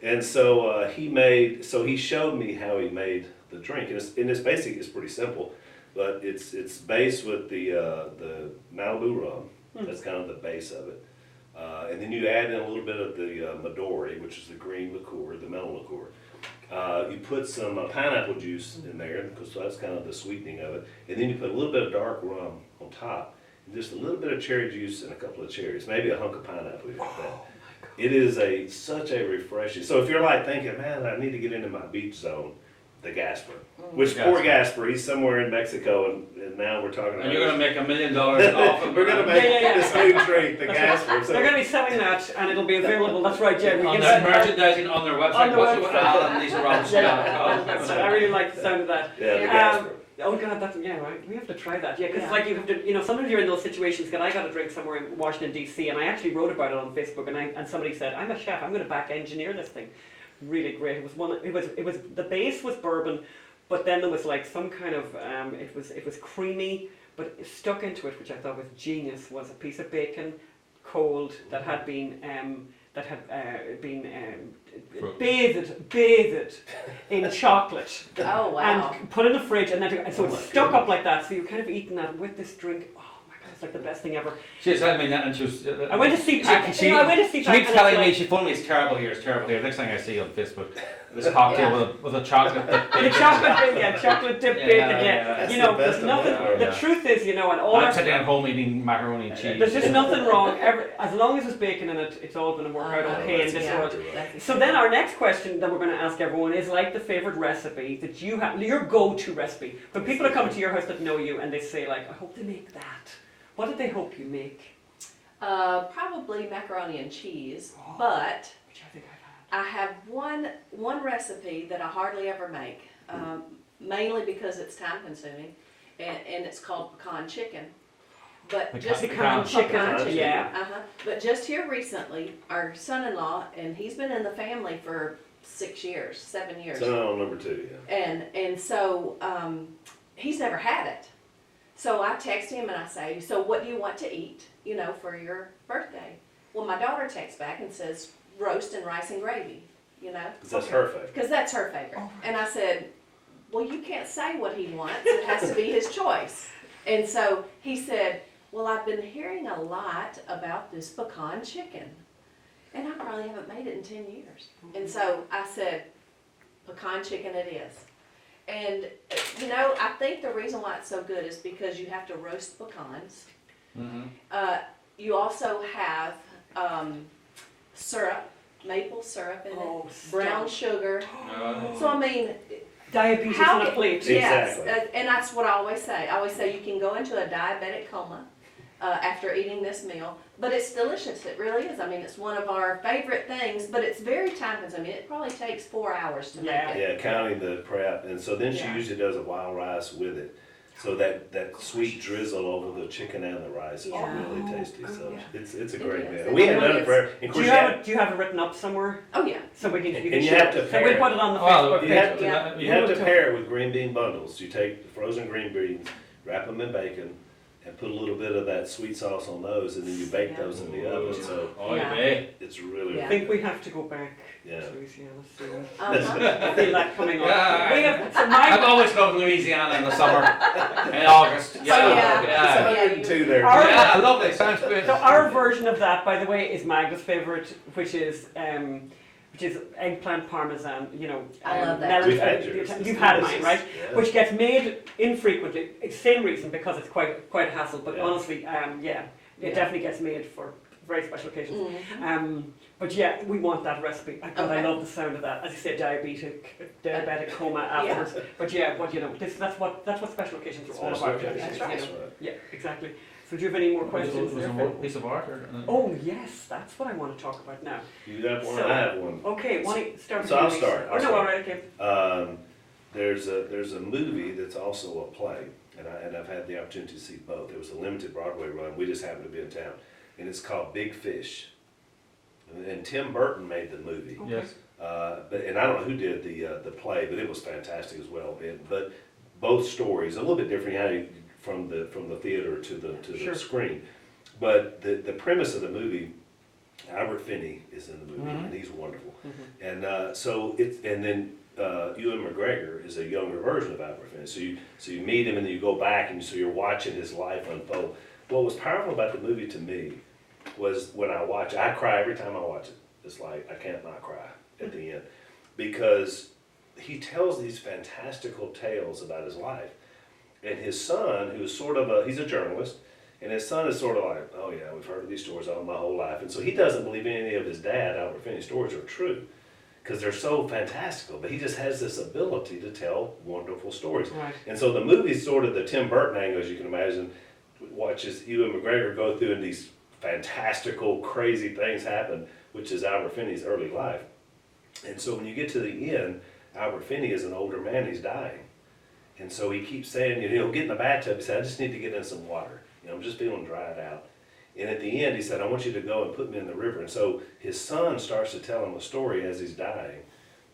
S3: And so he showed me how he made the drink, and it's basically, it's pretty simple, but it's based with the Malibu rum. That's kind of the base of it. And then you add in a little bit of the Midori, which is the green liqueur, the melon liqueur. You put some pineapple juice in there, because that's kind of the sweetening of it. And then you put a little bit of dark rum on top, and just a little bit of cherry juice and a couple of cherries, maybe a hunk of pineapple. It is such a refreshing. So if you're like thinking, man, I need to get into my beach zone, the Gasper. Which poor Gasper, he's somewhere in Mexico, and now we're talking about.
S2: And you're going to make $1 million off of it.
S3: We're going to make
S1: Yeah.
S3: this new drink, the Gasper. So
S1: They're going to be selling that, and it'll be available. That's right, Jen.
S2: On their merchandising on their website.
S1: On their
S2: What's
S1: website.
S2: it? Lisa Robertson.
S1: That's right. I really like the sound of that.
S3: yeah, the Gasper.
S1: Oh god, that's right. We have to try that. Yeah, because it's like you have to. Sometimes you're in those situations. I got a drink somewhere in Washington D.C. and I actually wrote about it on Facebook, and somebody said, "I'm a chef. I'm going to back engineer this thing." Really great. It was the base was bourbon, but then there was like some kind of it was creamy, but stuck into it, which I thought was genius, was a piece of bacon, cold, that had been bathed in chocolate.
S5: Oh, wow.
S1: And put in the fridge, and then so it's stuck up like that. So you're kind of eating that with this drink. Oh my god, it's like the best thing ever.
S2: She was telling me that, and she was.
S1: I went to see.
S2: I went to see. She keeps telling me, she phoned me, it's terrible here. Next thing I see on Facebook, this cocktail with a chocolate dip.
S1: The chocolate dip bacon.
S3: That's
S1: You know,
S3: the best
S1: there's nothing.
S3: of
S1: The truth is, and all
S2: I'm
S1: our
S2: sitting at home eating macaroni and cheese.
S1: there's just nothing wrong. As long as there's bacon in it, it's all going to work out okay in this world. So then our next question that we're going to ask everyone is like the favorite recipe that you have, your go-to recipe. When people are coming to your house that know you and they say like, I hope they make that. What did they hope you make?
S5: Probably macaroni and cheese, but
S1: Which I think I've had.
S5: I have one recipe that I hardly ever make, mainly because it's time consuming, and it's called pecan chicken. But just
S1: Pecan chicken, yeah.
S5: But just here recently, our son-in-law, and he's been in the family for 7 years.
S3: So number 2, yeah.
S5: And so he's never had it. So I text him and I say, so what do you want to eat, for your birthday? Well, my daughter texts back and says, roast and rice and gravy,
S3: Because that's her favorite.
S5: Because that's her favorite. And I said, well, you can't say what he wants. It has to be his choice. And so he said, well, I've been hearing a lot about this pecan chicken. And I probably haven't made it in 10 years. And so I said, pecan chicken it is. And, I think the reason why it's so good is because you have to roast pecans. You also have syrup, maple syrup in it, brown sugar. So, I mean,
S1: diabetes on a plate.
S5: Yes,
S3: Exactly.
S5: and that's what I always say. I always say you can go into a diabetic coma after eating this meal, but it's delicious. It really is. I mean, it's one of our favorite things, but it's very time consuming. It probably takes 4 hours to make it.
S3: Yeah, counting the prep. And so then she
S5: Yeah.
S3: usually does a wild rice with it. So that sweet drizzle over the chicken and the rice is
S5: Yeah.
S3: really tasty. So
S5: Yeah.
S3: it's a great
S5: It is.
S3: meal. We hadn't done it forever. And of
S1: Do
S3: course,
S1: you have it written up somewhere?
S5: Oh yeah.
S1: So we can
S3: And
S1: you can
S3: you
S1: share
S3: have to
S1: it. So
S3: pair
S1: we'll
S3: it.
S1: put it on the
S2: Well,
S1: Facebook
S3: you
S1: page.
S3: have to,
S5: Yeah.
S3: you have to pair it with green bean bundles. You take the frozen green beans, wrap them in bacon, and put a little bit of that sweet sauce on those, and then you bake those in the oven. So it's really.
S1: I think we have to go back
S3: Yeah.
S1: to Louisiana soon.
S5: Uh-huh.
S1: I feel that coming up.
S2: Yeah.
S1: We have, so
S2: I've always loved Louisiana in the summer, in August.
S5: yeah.
S2: Yeah.
S3: It's 102 there.
S2: Yeah, lovely. Sounds good.
S1: So our version of that, by the way, is Magda's favourite, which is eggplant parmesan. You know,
S5: I love that.
S3: We've had yours.
S1: You've had mine, right?
S3: Yeah.
S1: Which gets made infrequently. Same reason, because it's quite a hassle. But
S3: Yeah.
S1: honestly, it definitely gets made for very special occasions. But yeah, we want that recipe. I
S5: Okay.
S1: love the sound of that. As you said, diabetic coma afterwards. But you know, that's what special occasions are all
S3: Special
S1: about.
S3: occasions,
S5: That's right.
S1: You know?
S3: right.
S1: Yeah, exactly. So do you have any more questions?
S2: Was
S1: there,
S2: there
S1: Phil?
S2: more piece of art? Or,
S1: Oh yes, that's what I want to talk about now.
S3: You have one,
S1: So-
S3: I have one.
S1: Okay, why don't you start with
S3: So
S1: you,
S3: I'll
S1: Lisa?
S3: start,
S1: Oh
S3: I'll
S1: no,
S3: start.
S1: all right, okay.
S3: There's a movie that's also a play, and I've had the opportunity to see both. It was a limited Broadway run. We just happened to be in town, and it's called Big Fish. And Tim Burton made the movie.
S2: yes.
S3: And I don't know who did the play, but it was fantastic as well. But both stories a little bit different from the theater to the
S1: Sure.
S3: screen. But the premise of the movie, Albert Finney is in the movie, and he's wonderful. And then Ewan McGregor is a younger version of Albert Finney. So you meet him, and then you go back, and so you're watching his life unfold. What was powerful about the movie to me was when I watch it, I cry every time I watch it. It's like I can't not cry at the end, because he tells these fantastical tales about his life. And his son, who is he's a journalist, and his son is sort of like, oh yeah, we've heard of these stories all my whole life. And so he doesn't believe any of his dad, Albert Finney's stories are true, because they're so fantastical. But he just has this ability to tell wonderful stories.
S1: Right.
S3: And so the movie's sort of the Tim Burton angle, as you can imagine, watches Ewan McGregor go through, and these fantastical, crazy things happen, which is Albert Finney's early life. And so when you get to the end, Albert Finney is an older man, he's dying. And so he keeps saying, get in the bathtub. He said, I just need to get in some water. I'm just feeling dried out. And at the end, he said, I want you to go and put me in the river. And so his son starts to tell him a story as he's dying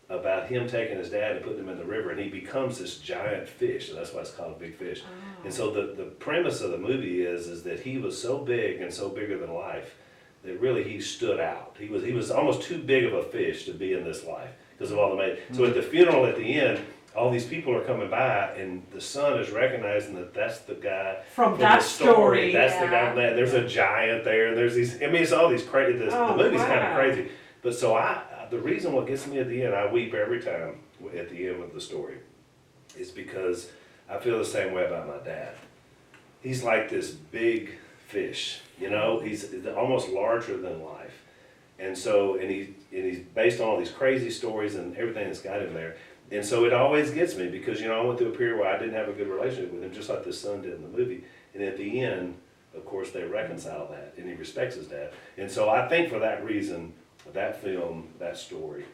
S3: about him taking his dad and putting him in the river, and he becomes this giant fish, and that's why it's called Big Fish. Oh. And so the premise of the movie is that he was so big and so bigger than life that really he stood out. He was almost too big of a fish to be in this life because of all the money. So at the funeral at the end, all these people are coming by, and the son is recognizing that that's the guy
S1: From that
S3: the story.
S1: story.
S3: That's the guy from that. There's a giant there, and there's these. I mean, it's all these crazy. The movie's kind of crazy, but so the reason what gets me at the end, I weep every time at the end of the story, is because I feel the same way about my dad. He's like this big fish, he's almost larger than life, and he's based on all these crazy stories and everything that's got him there. And so it always gets me because, I went through a period where I didn't have a good relationship with him, just like the son did in the movie. And at the end, of course, they reconcile that, and he respects his dad. And so I think for that reason, that film, that story,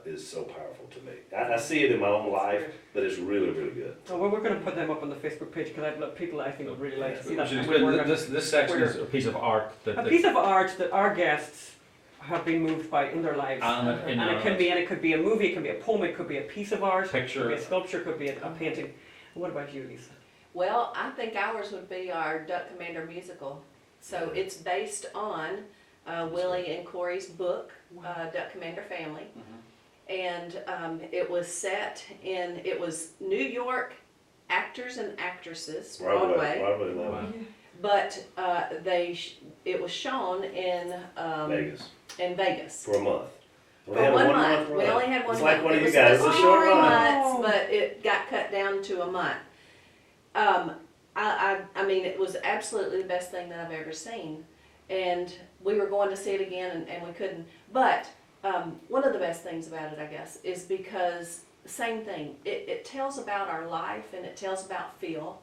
S3: is so powerful to me. I see it in my own life, but it's really, really good.
S1: Oh, well, we're going to put them up on the Facebook page because people I think would really like to see that.
S2: This section is a piece of art.
S1: A piece of art that our guests have been moved by in their lives. And it could be a movie, it could be a poem, it could be a piece of art,
S2: picture.
S1: It could be a sculpture, it could be a painting. And what about you, Lisa?
S5: Well, I think ours would be our Duck Commander musical. So it's based on Willie and Corey's book, Duck Commander Family. And it was it was New York actors and actresses, Broadway. But it was shown in
S3: Vegas.
S5: In Vegas.
S3: For a month.
S5: For 1 month. We only had 1 month.
S3: It's like one of you
S5: It
S3: guys.
S5: was
S3: It's a
S5: supposed to be
S3: short
S5: 3
S3: run.
S5: months, but it got cut down to a month. I mean, it was absolutely the best thing that I've ever seen. And we were going to see it again, and we couldn't. But one of the best things about it, I guess, is because same thing. It tells about our life, and it tells about Phil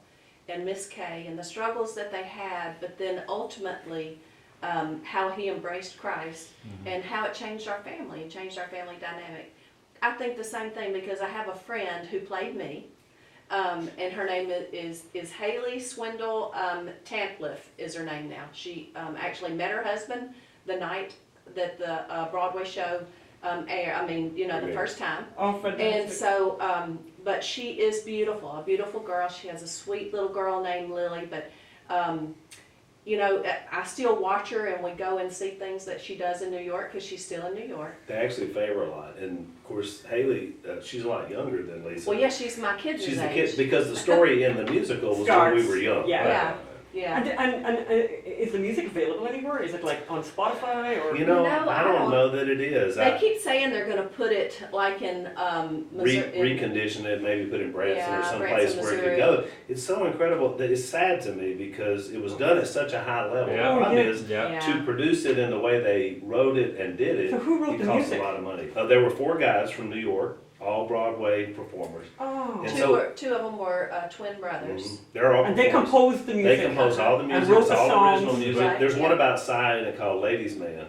S5: and Miss Kay and the struggles that they had, but then ultimately how he embraced Christ and how it changed our family, and changed our family dynamic. I think the same thing because I have a friend who played me, and her name is Haley Swindle Tancliffe is her name now. She actually met her husband the night that the Broadway show aired. I mean, the first time.
S1: Oh, fantastic.
S5: And so, but she is beautiful, a beautiful girl. She has a sweet little girl named Lily, but You know, I still watch her and we go and see things that she does in New York because she's still in New York.
S3: They actually favor a lot. And of course, Haley, she's a lot younger than Lisa.
S5: Well, yeah, she's my kid's
S3: She's
S5: age.
S3: the kid, because the story in the musical was when we were young.
S1: Yeah.
S3: Right.
S5: Yeah.
S1: And is the music available anywhere? Is it like on Spotify or?
S3: You know,
S5: No,
S3: I don't know that it is.
S5: They keep saying they're going to put it like in Missouri.
S3: Recondition it, maybe put it in Branson or
S5: Yeah,
S3: someplace
S5: Branson,
S3: where it could
S5: Missouri.
S3: go. It's so incredible that it's sad to me because it was done at such a high level.
S2: Yeah.
S3: The problem
S1: Yeah.
S3: is
S2: Yeah.
S3: to produce it in the way they wrote it and did it.
S1: So who wrote
S3: it
S1: the
S3: cost
S1: music?
S3: a lot of money. There were 4 guys from New York, all Broadway performers.
S1: Oh.
S3: And
S5: Two of them were twin brothers.
S3: They're all
S1: And they
S3: performers.
S1: composed the music.
S3: They composed all the
S1: And
S3: music,
S1: wrote
S3: it's
S1: the
S3: all
S1: songs.
S3: original music.
S5: Right,
S3: There's
S5: yeah.
S3: one about Cy in it called Ladies Man.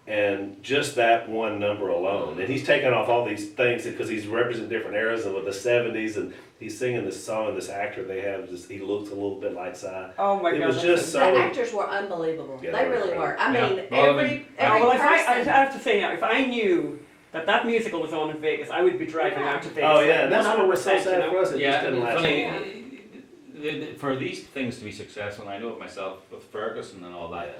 S3: And just that one number alone. And he's taken off all these things because he's representing different eras of the 70s and he's singing this song and this actor they have, just, he looks a little bit like Cy.
S1: Oh my
S3: It
S1: God.
S3: was
S1: that's
S3: just
S5: The
S3: so...
S5: actors were unbelievable.
S3: Yeah,
S5: they
S3: they were
S5: really
S3: incredible.
S5: were. I
S2: Yeah.
S5: mean,
S2: Well, I
S5: every
S2: mean-
S1: well, if I
S5: person.
S1: have to say now, if I knew that musical was on in Vegas, I would be driving out to Vegas.
S3: Oh yeah, and that's what was so
S1: 100%,
S3: sad for us. It
S2: Yeah,
S3: just didn't last
S2: funny,
S3: long.
S2: for these things to be successful, and I know it myself with Ferguson and all that,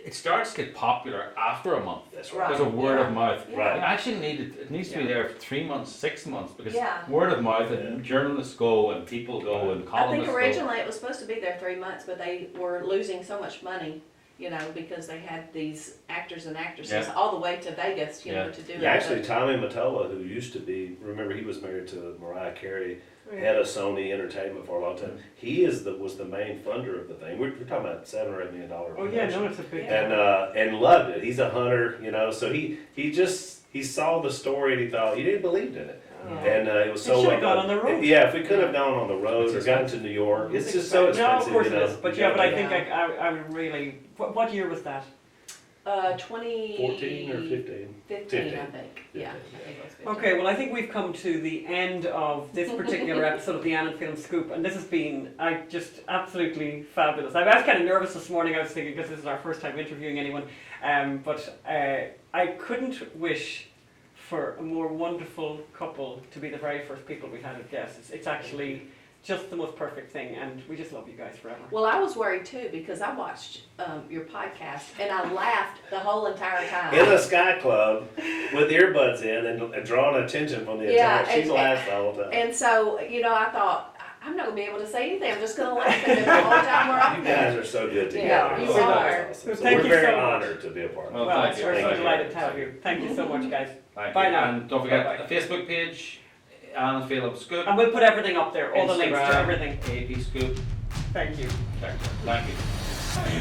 S2: it starts to get popular after a month.
S3: That's
S5: Right.
S3: right.
S2: Because of word of
S5: Yeah.
S2: mouth.
S3: Right.
S2: It actually it needs to be there for 3 months, 6 months, because
S5: Yeah.
S2: word of mouth and
S3: Yeah.
S2: journalists go and people go and
S5: I
S2: columnists
S5: think
S2: go.
S5: originally it was supposed to be there 3 months, but they were losing so much money, you know, because they had these actors and actresses
S2: Yeah.
S5: all the way to Vegas, you know,
S2: Yeah.
S5: to do
S3: Yeah,
S5: it.
S3: actually, Tommy Mottola, who used to be, remember he was married to Mariah Carey,
S1: Yeah.
S3: head of Sony Entertainment for a long time. He was the main funder of the thing. We're talking about $7 or $8 million.
S1: Oh yeah, no, it's a big.
S3: And loved it. He's a hunter, you know. So he saw the story and he thought he didn't believe in it.
S1: Oh.
S3: And it was
S1: They
S3: so
S1: should've
S3: well
S1: gone
S3: done.
S1: on the road.
S3: Yeah, if we could have gone on the road
S2: It's
S3: or gotten to New York, it's just so
S1: No,
S3: expensive.
S1: of course
S3: you
S1: it
S3: know.
S1: is. But yeah, but I
S5: Yeah.
S1: think I would really. What year was that?
S5: 2014
S3: 14 or 15.
S5: 15, I
S3: 15.
S5: think. Yeah, I think it was 15.
S1: Okay, well I think we've come to the end of this particular episode of the Ann Phelim Scoop, and this has been just absolutely fabulous. I was kind of nervous this morning. I was thinking because this is our first time interviewing anyone, but I couldn't wish for a more wonderful couple to be the very first people we had as guests. It's actually just the most perfect thing, and we just love you guys forever.
S5: Well, I was worried too because I watched your podcast and I laughed the whole entire time.
S3: In a Sky Club with earbuds in and drawing attention from the
S5: Yeah,
S3: entire. She
S5: and-
S3: laughs the whole time.
S5: And so, you know, I thought, I'm not going to be able to say anything. I'm just going to laugh at it the whole time we're on
S3: You
S5: there.
S3: guys are so good together.
S5: Yeah, you
S3: So
S5: are.
S3: that's awesome. So
S1: Thank
S3: we're
S1: you
S3: very
S1: so much.
S3: honored to be a part of it.
S2: Well,
S1: Well,
S2: thank you.
S1: we're so
S3: Thank you.
S1: delighted to have you. Thank you so much, guys.
S2: Thank
S1: Bye
S2: you.
S1: now.
S2: And don't forget
S1: Bye-bye.
S2: the Facebook page, Ann Phelim Scoop.
S1: And we'll put everything up there, all the links to
S2: Instagram,
S1: everything.
S2: AP Scoop.
S1: Thank you.
S2: Thank you.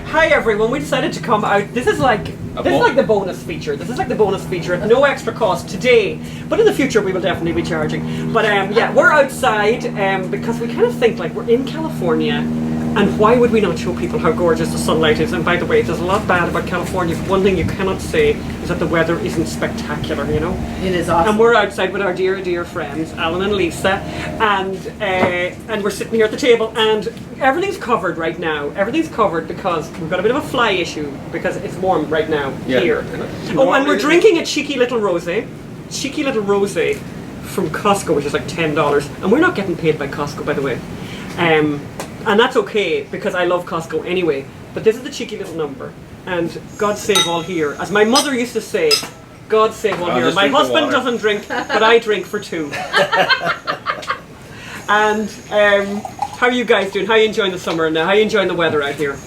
S1: Hi everyone, we decided to come out. This is like the bonus feature. This is like the bonus feature at no extra cost today. But in the future we will definitely be charging. But yeah, we're outside because we kind of think like we're in California. And why would we not show people how gorgeous the sunlight is? And by the way, there's a lot bad about California. But one thing you cannot say is that the weather isn't spectacular, you know?
S5: It is awesome.
S1: And we're outside with our dear, dear friends, Alan and Lisa, and we're sitting here at the table, and everything's covered right now. Everything's covered because we've got a bit of a fly issue because it's warm right now here. Oh, and we're drinking a cheeky little rosé from Costco, which is like $10, and we're not getting paid by Costco, by the way. And that's okay because I love Costco anyway. But this is the cheeky little number, and God save all here, as my mother used to say. God save all here.
S2: just
S1: My
S2: drink the
S1: husband
S2: water.
S1: doesn't drink, but I drink for two. And how are you guys doing? How are you enjoying the summer now? How are you enjoying the weather out here?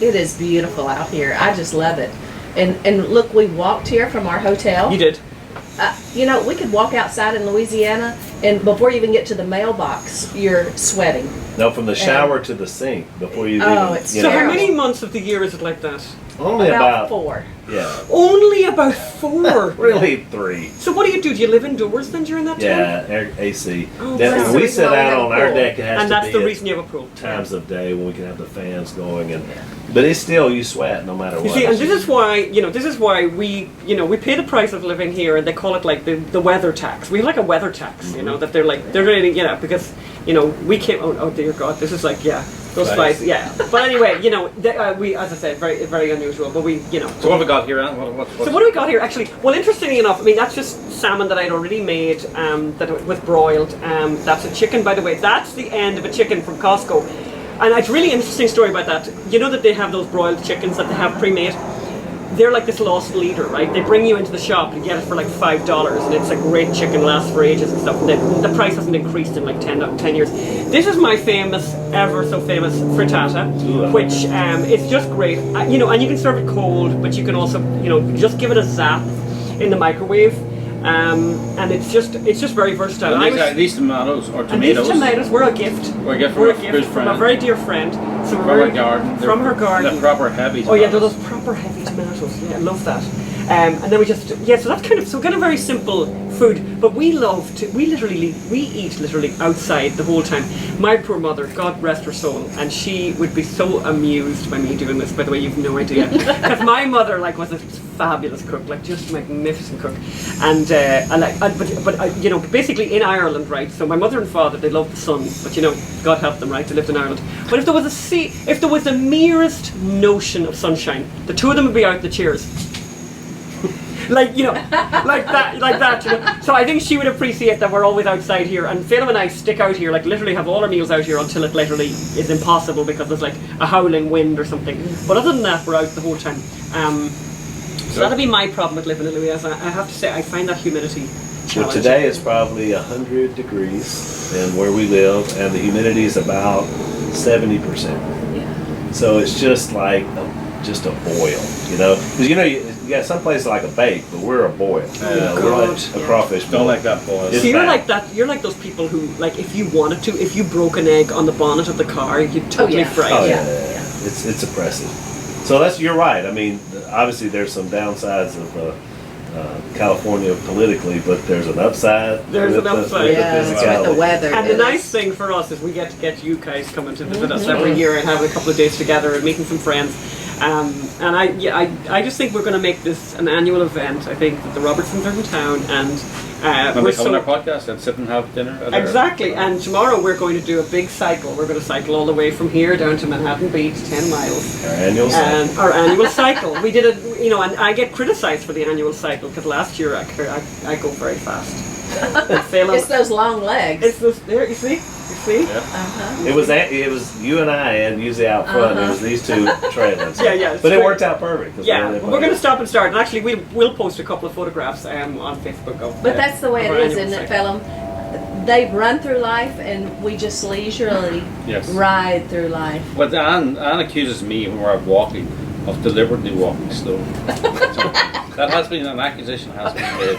S5: It is beautiful out here. I just love it. And look, we walked here from our hotel.
S1: You did.
S5: You know, we could walk outside in Louisiana, and before you even get to the mailbox, you're sweating.
S3: No, from the shower to the sink before you
S5: Oh,
S3: even.
S5: it's
S3: you
S1: So
S3: know,
S1: how
S5: terrible.
S1: many months of the year is it like that?
S3: Only
S5: About
S3: about
S5: 4.
S3: Yeah,
S1: Only about 4.
S3: really 3.
S1: So what do? You live indoors then during that time?
S3: Yeah, AC.
S1: Oh,
S3: That-
S1: wow.
S3: when we
S5: That's the
S3: sit
S5: reason why we
S3: out
S5: have
S3: on
S5: a
S3: our
S5: pool.
S3: deck, it has
S1: And
S3: to
S1: that's
S3: be
S1: the
S3: at
S1: reason you have a pool.
S3: times of day when we can have the fans going, but it's still you sweat no matter
S1: You
S3: what.
S1: see, and this is why we pay the price of living here, and they call it like the weather tax. We have like a weather tax, you know, that they're really, because, we came, oh dear God, this is like, those
S3: Right.
S1: flies, But anyway, we, as I said, very, very unusual, but we,
S2: So what have we got here, Ann?
S1: So what do we got here? Actually, well, interestingly enough, I mean, that's just salmon that I'd already made, that was broiled. That's a chicken, by the way. That's the end of a chicken from Costco. And it's a really interesting story about that. You know that they have those broiled chickens that they have pre-made? They're like this lost leader, right? They bring you into the shop and get it for like $5, and it's a great chicken, lasts for ages and stuff. And the price hasn't increased in like 10 years. This is my famous, ever so famous frittata, which it's just great. You know, and you can serve it cold, but you can also, you know, just give it a zap in the microwave. And it's just very versatile.
S2: And these tomatoes or tomatoes.
S1: And these tomatoes were a gift.
S2: We're a gift
S1: from a very dear friend. So
S2: from her garden.
S1: From her garden.
S2: The proper heavy tomatoes.
S1: Oh yeah, they're those proper heavy tomatoes. Yeah, I love that. And then we just, yeah, so that's kind of very simple food, but we eat literally outside the whole time. My poor mother, God rest her soul, and she would be so amused by me doing this, by the way, you've no idea. Because my mother, like, was a fabulous cook, like, just magnificent cook. And, you know, basically in Ireland, right, so my mother and father, they loved the sun, but, you know, God help them, right, they lived in Ireland. But if there was the merest notion of sunshine, the two of them would be out in the chairs. Like, you know, like that, you know. So I think she would appreciate that we're always outside here, and Phelim and I stick out here, like literally have all our meals out here until it literally is impossible because there's like a howling wind or something. But other than that, we're out the whole time. So that'll be my problem with living in Louis. I have to say, I find that humidity challenging.
S3: Well, today it's probably 100 degrees in where we live, and the humidity is about 70%.
S5: Yeah.
S3: So it's just like just a boil, you know? Because you know, you got some places like a bake, but we're a boil. We're like a crawfish boil.
S2: Don't like that boil.
S1: So you're like that. You're like those people who, like, if you wanted to, if you broke an egg on the bonnet of the car, you'd totally fry it.
S3: Oh yeah. It's oppressive. So you're right. I mean, obviously there's some downsides of California politically, but there's an upside.
S1: There's an upside.
S5: With the weather.
S1: And the nice thing for us is we get to get you guys coming to visit us every year and having a couple of days together and meeting some friends. And I just think we're going to make this an annual event. I think that the Robertsons are in town, and
S2: we're come on our podcast and sit and have dinner.
S1: Exactly. And tomorrow we're going to do a big cycle. We're going to cycle all the way from here down to Manhattan Beach, 10 miles. Our annual cycle. We did it, you know, and I get criticised for the annual cycle because last year I go very fast.
S5: It's those long legs.
S1: It's those, there, you see?
S2: Yeah.
S3: It was you and I, and usually out front. It was these two trailers.
S1: Yeah.
S3: But it worked out perfect.
S1: Yeah, we're going to stop and start. And actually, we'll post a couple of photographs on Facebook.
S5: But that's the way it is, isn't it, Phelim? They run through life, and we just leisurely ride through life.
S2: But Anne accuses me when we're out walking of deliberately walking slow. That has been an accusation has been made.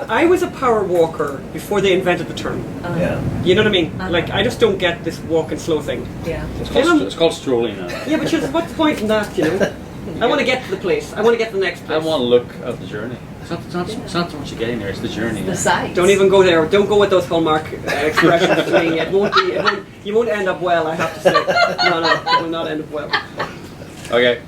S1: I was a power walker before they invented the term.
S3: Yeah.
S1: You know what I mean? Like, I just don't get this walking slow thing.
S5: Yeah.
S2: It's called strolling now.
S1: Yeah, but what's the point in that, you know? I want to get to the place. I want to get to the next place.
S2: I want to look at the journey. It's not so much you're getting there, it's the journey.
S5: The sights.
S1: Don't even go there. Don't go with those Hallmark expressions to me. You won't end up well, I have to say. No, it will not end up well.
S2: Okay.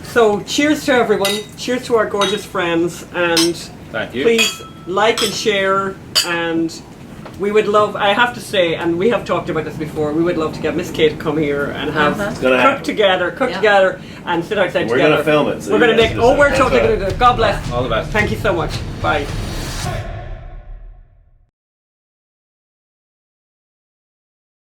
S1: So, cheers to everyone. Cheers to our gorgeous friends. And
S2: thank you.
S1: Please like and share. And we would love, I have to say, and we have talked about this before, we would love to get Miss Kay to come here and have cook together and sit outside together.
S3: We're going to film it. So
S1: we're going to make, we're totally going to do it. God bless.
S2: All the best.
S1: Thank you so much. Bye.